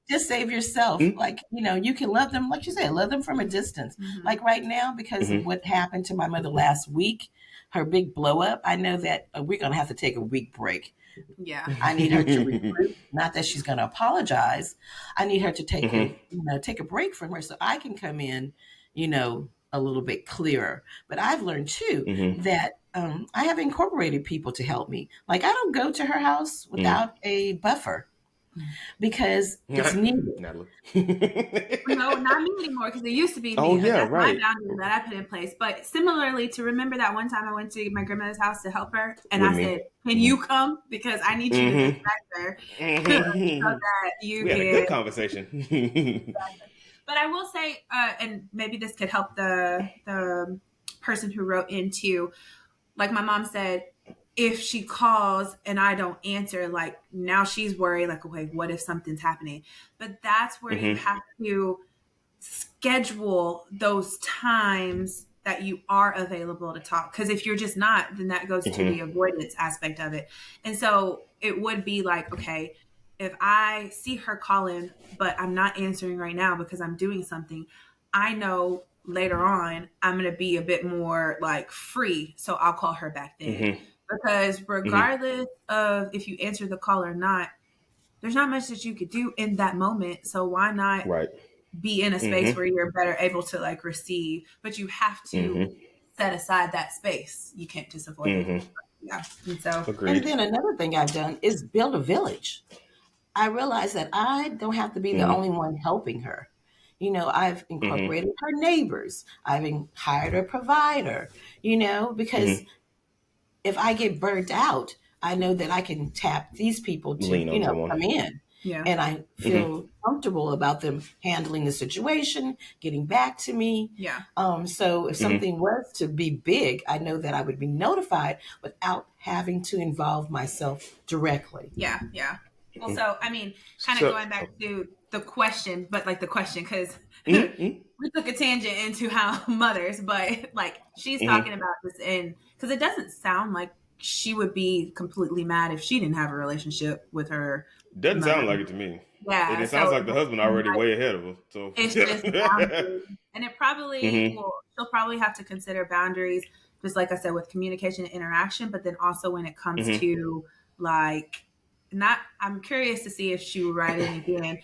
just save yourself. Like, you can love them, like you said, love them from a distance. Like right now, because of what happened to my mother last week, her big blow up, I know that we're going to have to take a week break. Yeah. I need her to regroup. Not that she's going to apologize. I need her to take take a break from her so I can come in, a little bit clearer. But I've learned too that I have incorporated people to help me. Like I don't go to her house without a buffer. Because it's needed. Natalie. No, not me anymore, because it used to be me. Oh, yeah, that's right. my boundary that I put in place. But similarly, to remember that one time I went to my grandmother's house to help her, and I said, "Can you come? Because I need you to distract her so that you had a good conversation." But I will say, and maybe this could help the person who wrote in too. Like my mom said, if she calls and I don't answer, like now she's worried, like, okay, what if something's happening? But that's where you have to schedule those times that you are available to talk. Because if you're just not, then that goes to the avoidance aspect of it. And so it would be like, okay, if I see her calling, but I'm not answering right now because I'm doing something, I know later on I'm going to be a bit more like free. So I'll call her back then. Because regardless of if you answer the call or not, there's not much that you could do in that moment. So why not be in a space where you're better able to like receive, but you have to set aside that space. You can't just avoid it. Yeah. And so, and then another thing I've done is build a village. I realize that I don't have to be the only one helping her. I've incorporated her neighbors. I've hired a provider, because if I get burnt out, I know that I can tap these people to, come in. Yeah. And I feel comfortable about them handling the situation, getting back to me. Yeah. So if something was to be big, I know that I would be notified without having to involve myself directly. Yeah. Yeah. Well, so, I mean, kind of going back to the question, but like the question, because we took a tangent into how mothers, but like she's talking about this because it doesn't sound like she would be completely mad if she didn't have a relationship with her. Doesn't sound like it to me. Yeah. And it sounds like the husband already way ahead of her. So it's just boundaries. And it probably she'll probably have to consider boundaries, just like I said, with communication and interaction, but then also when it comes to like I'm curious to see if she will write in again.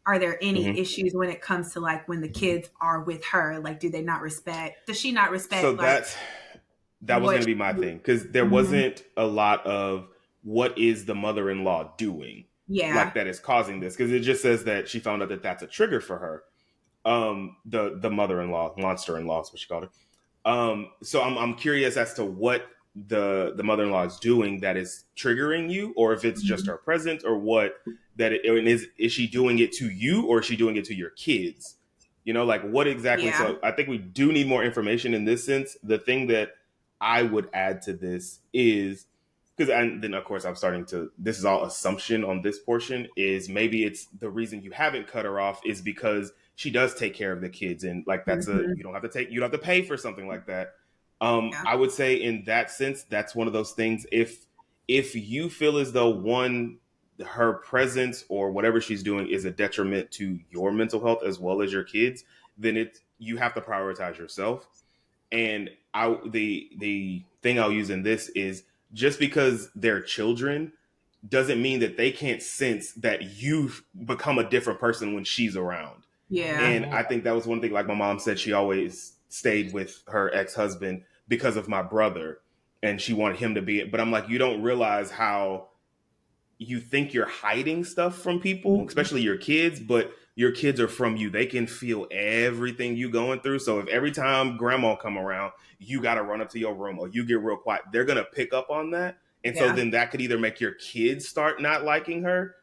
Are there any issues when it comes to like when the kids are with her? Like, does she not respect? So that was going to be my thing, because there wasn't a lot of what is the mother-in-law doing, like that is causing this, because it just says that she found out that that's a trigger for her. The mother-in-law, monster-in-law is what she called her. So I'm curious as to what the mother-in-law is doing that is triggering you, or if it's just her presence, or what is she doing it to you, or is she doing it to your kids? Like what exactly? Yeah. So I think we do need more information in this sense. The thing that I would add to this is, and then of course this is all assumption on this portion, is maybe it's the reason you haven't cut her off is because she does take care of the kids, and like that's you don't have to pay for something like that. I would say in that sense, that's one of those things. If you feel as though her presence or whatever she's doing is a detriment to your mental health as well as your kids, then you have to prioritize yourself. And the thing I'll use in this is, just because they're children doesn't mean that they can't sense that you've become a different person when she's around. Yeah. And I think that was one thing, like my mom said, she always stayed with her ex-husband because of my brother, and she wanted him to be, but I'm like, you don't realize how you think you're hiding stuff from people, especially your kids, but your kids are from you. They can feel everything you going through. So if every time grandma come around, you got to run up to your room or you get real quiet, they're going to pick up on that. And so then that could either make your kids start not liking her,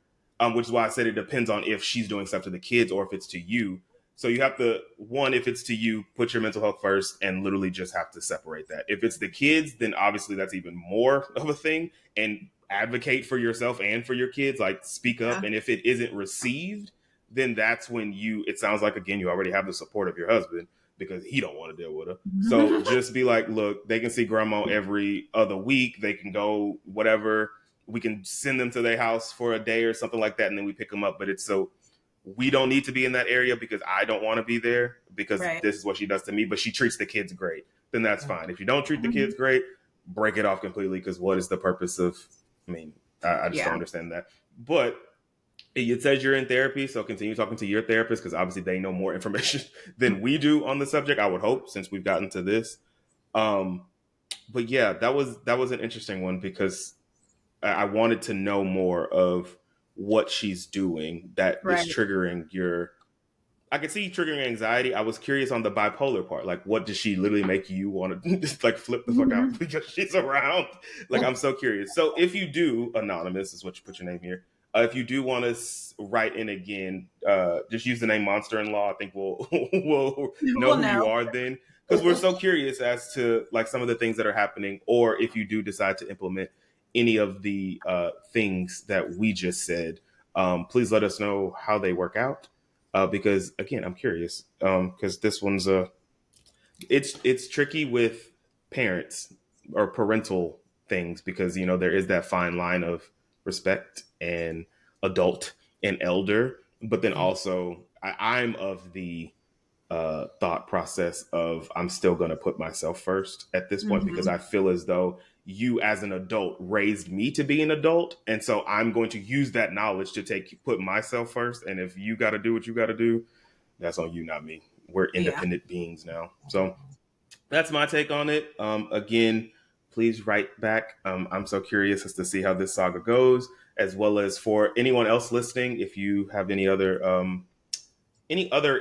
which is why I said it depends on if she's doing stuff to the kids or if it's to you. So you have to, one, if it's to you, put your mental health first and literally just have to separate that. If it's the kids, then obviously that's even more of a thing. And advocate for yourself and for your kids, like speak up. And if it isn't received, then that's when it sounds like, again, you already have the support of your husband because he don't want to deal with her. So just be like, look, they can see grandma every other week. They can go whatever. We can send them to their house for a day or something like that. And then we pick them up. But it's so we don't need to be in that area because I don't want to be there because this is what she does to me. But she treats the kids great. Then that's fine. If you don't treat the kids great, break it off completely because what is the purpose of, I just don't understand that. But it says you're in therapy, so continue talking to your therapist because obviously they know more information than we do on the subject, I would hope, since we've gotten to this. But yeah, that was an interesting one because I wanted to know more of what she's doing that is triggering I could see triggering anxiety. I was curious on the bipolar part. Like, what does she literally make you want to just like flip the fuck out because she's around? Like, I'm so curious. So if you do, Anonymous is what you put your name here. If you do want to write in again, just use the name Monster-in-Law. I think we'll know who you are then. Because we're so curious as to like some of the things that are happening, or if you do decide to implement any of the things that we just said, please let us know how they work out. Because again, I'm curious. Because this one's it's tricky with parents or parental things because there is that fine line of respect and adult and elder, but then also I'm of the thought process of I'm still going to put myself first at this point because I feel as though you as an adult raised me to be an adult. And so I'm going to use that knowledge to put myself first. And if you got to do what you got to do, that's on you, not me. We're independent beings now. So that's my take on it. Again, please write back. I'm so curious as to see how this saga goes, as well as for anyone else listening, if you have any other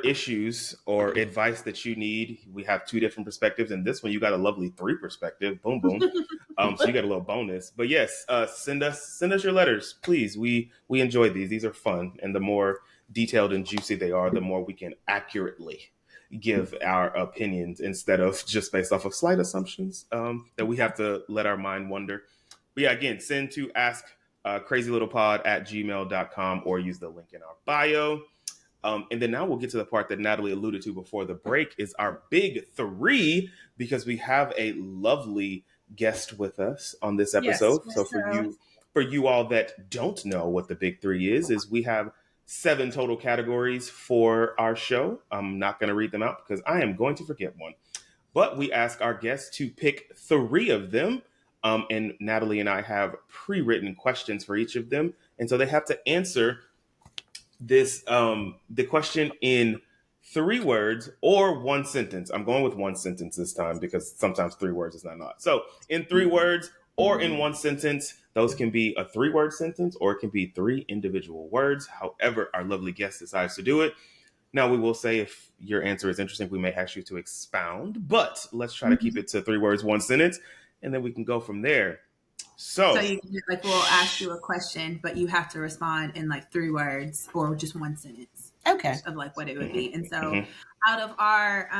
issues or advice that you need. We have 2 different perspectives, and this one you got a lovely 3 perspective. Boom, boom. So you got a little bonus. But yes, send us your letters, please. We enjoy these. These are fun, and the more detailed and juicy they are, the more we can accurately give our opinions instead of just based off of slight assumptions that we have to let our mind wander. But yeah, again, send to askcrazylittlepod@gmail.com or use the link in our bio. And then now we'll get to the part that Natalie alluded to before the break is our big 3, because we have a lovely guest with us on this episode. Yes, so for you all that don't know what the big 3 is we have 7 total categories for our show. I'm not going to read them out because I am going to forget one. But we ask our guests to pick 3 of them. And Natalie and I have pre-written questions for each of them. And so they have to answer this the question in 3 words or 1 sentence. I'm going with 1 sentence this time because sometimes 3 words is not enough. So in 3 words or in 1 sentence, those can be a 3-word sentence or it can be 3 individual words. However, our lovely guest decides to do it. Now, we will say if your answer is interesting, we may ask you to expound, but let's try to keep it to 3 words, 1 sentence, and then we can go from there. So you like we'll ask you a question, but you have to respond in like 3 words or just 1 sentence. Okay. Of like what it would be. And so out of our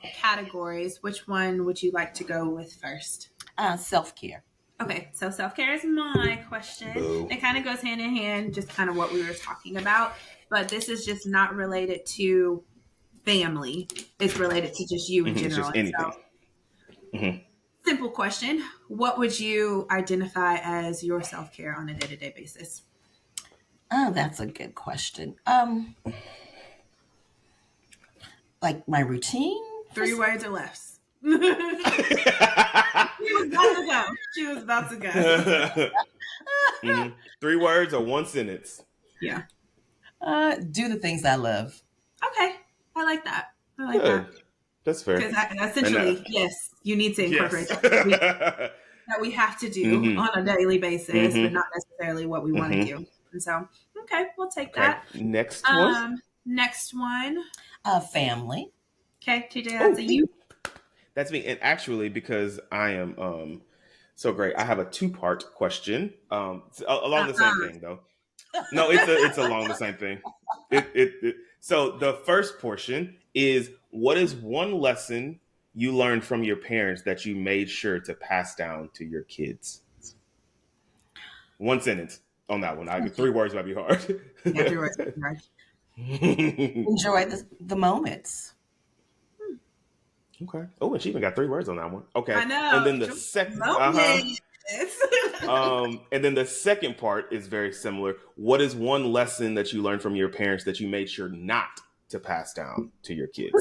categories, which one would you like to go with first? Self-care. Okay, so self-care is my question. Boo. It kind of goes hand in hand, just kind of what we were talking about, but this is just not related to family. It's related to just you in general. It's just anything. So, simple question. What would you identify as your self-care on a day-to-day basis? Oh, that's a good question. Like my routine? 3 words or less. She was about to go. 3 words or 1 sentence. Yeah. Do the things I love. Okay. I like that. That. That's fair. Because essentially, yes, you need to incorporate that we have to do on a daily basis, but not necessarily what we want to do. And so, okay, we'll take that. Next one. Next one. Family. Okay, TJ, that's a you. That's me. And actually, because I am so great, I have a 2-part question. Along the same thing though. No, it's along the same thing. So the first portion is, what is one lesson you learned from your parents that you made sure to pass down to your kids? One sentence on that one. 3 words might be hard. Yeah, 3 words might be hard. Enjoy the moments. Okay. Oh, and she even got 3 words on that one. Okay. I know. And then the second, and then the second part is very similar. What is one lesson that you learned from your parents that you made sure not to pass down to your kids?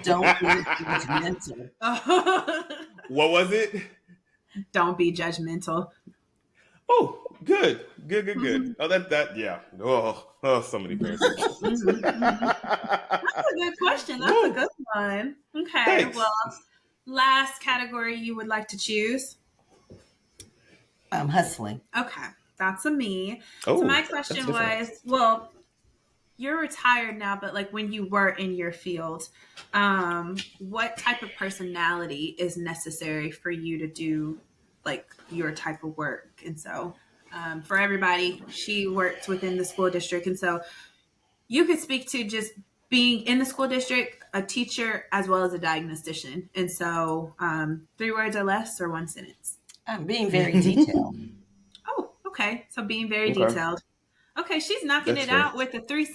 Don't be judgmental. What was it? Don't be judgmental. Oh, good. Oh, yeah. Oh, so many parents. That's a good question. That's a good one. Okay. Thanks. Well, last category you would like to choose? Hustling. Okay. That's a me. Oh, so my question was, well, you're retired now, but like when you were in your field, what type of personality is necessary for you to do like your type of work? And so for everybody, she works within the school district. And so you could speak to just being in the school district, a teacher, as well as a diagnostician. And so 3 words or less, or 1 sentence? Being very detailed. Oh, okay. So being very detailed. Okay, she's knocking it out with the 3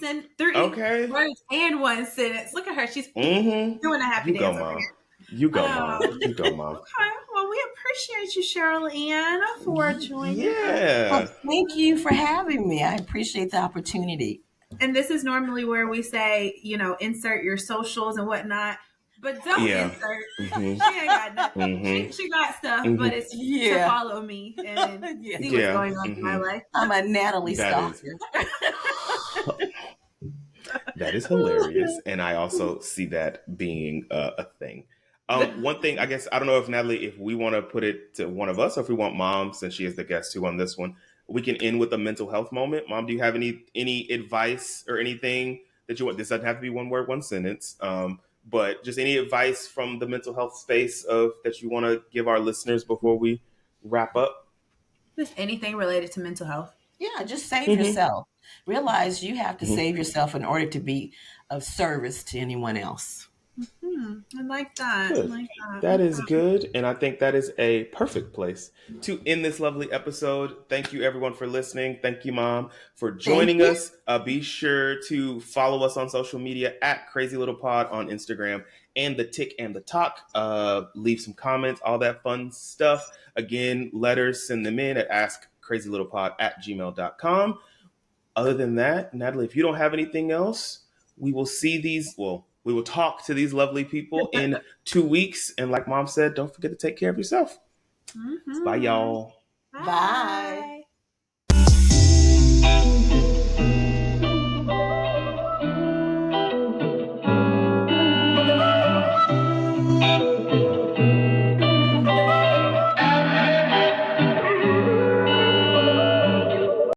words and 1 sentence. Look at her. She's doing a happy dance over here. You go, Mom. You go, Mom. Okay. Well, we appreciate you, Cheryl Ann, for joining us. Well, thank you for having me. I appreciate the opportunity. And this is normally where we say, insert your socials and whatnot. But don't insert. Mm-hmm. She ain't got nothing. Mm-hmm. She got stuff, but it's to follow me and see what's going on in my life. I'm a Natalie stalker. That is hilarious. And I also see that being a thing. One thing, I guess, I don't know if Natalie, if we want to put it to one of us, or if we want Mom, since she is the guest too on this one, we can end with a mental health moment. Mom, do you have any advice or anything that you want? This doesn't have to be 1 word, 1 sentence. But just any advice from the mental health space that you want to give our listeners before we wrap up? Just anything related to mental health. Yeah, just save yourself. Realize you have to save yourself in order to be of service to anyone else. I like that. Good. I like that. That is good. And I think that is a perfect place to end this lovely episode. Thank you, everyone, for listening. Thank you, Mom, for joining us. Be sure to follow us on social media at Crazy Little Pod on Instagram and the Tick and the Talk. Leave some comments, all that fun stuff. Again, letters, send them in at askcrazylittlepod@gmail.com. Other than that, Natalie, if you don't have anything else, we will we will talk to these lovely people in 2 weeks. And like Mom said, don't forget to take care of yourself. Bye, y'all. Bye.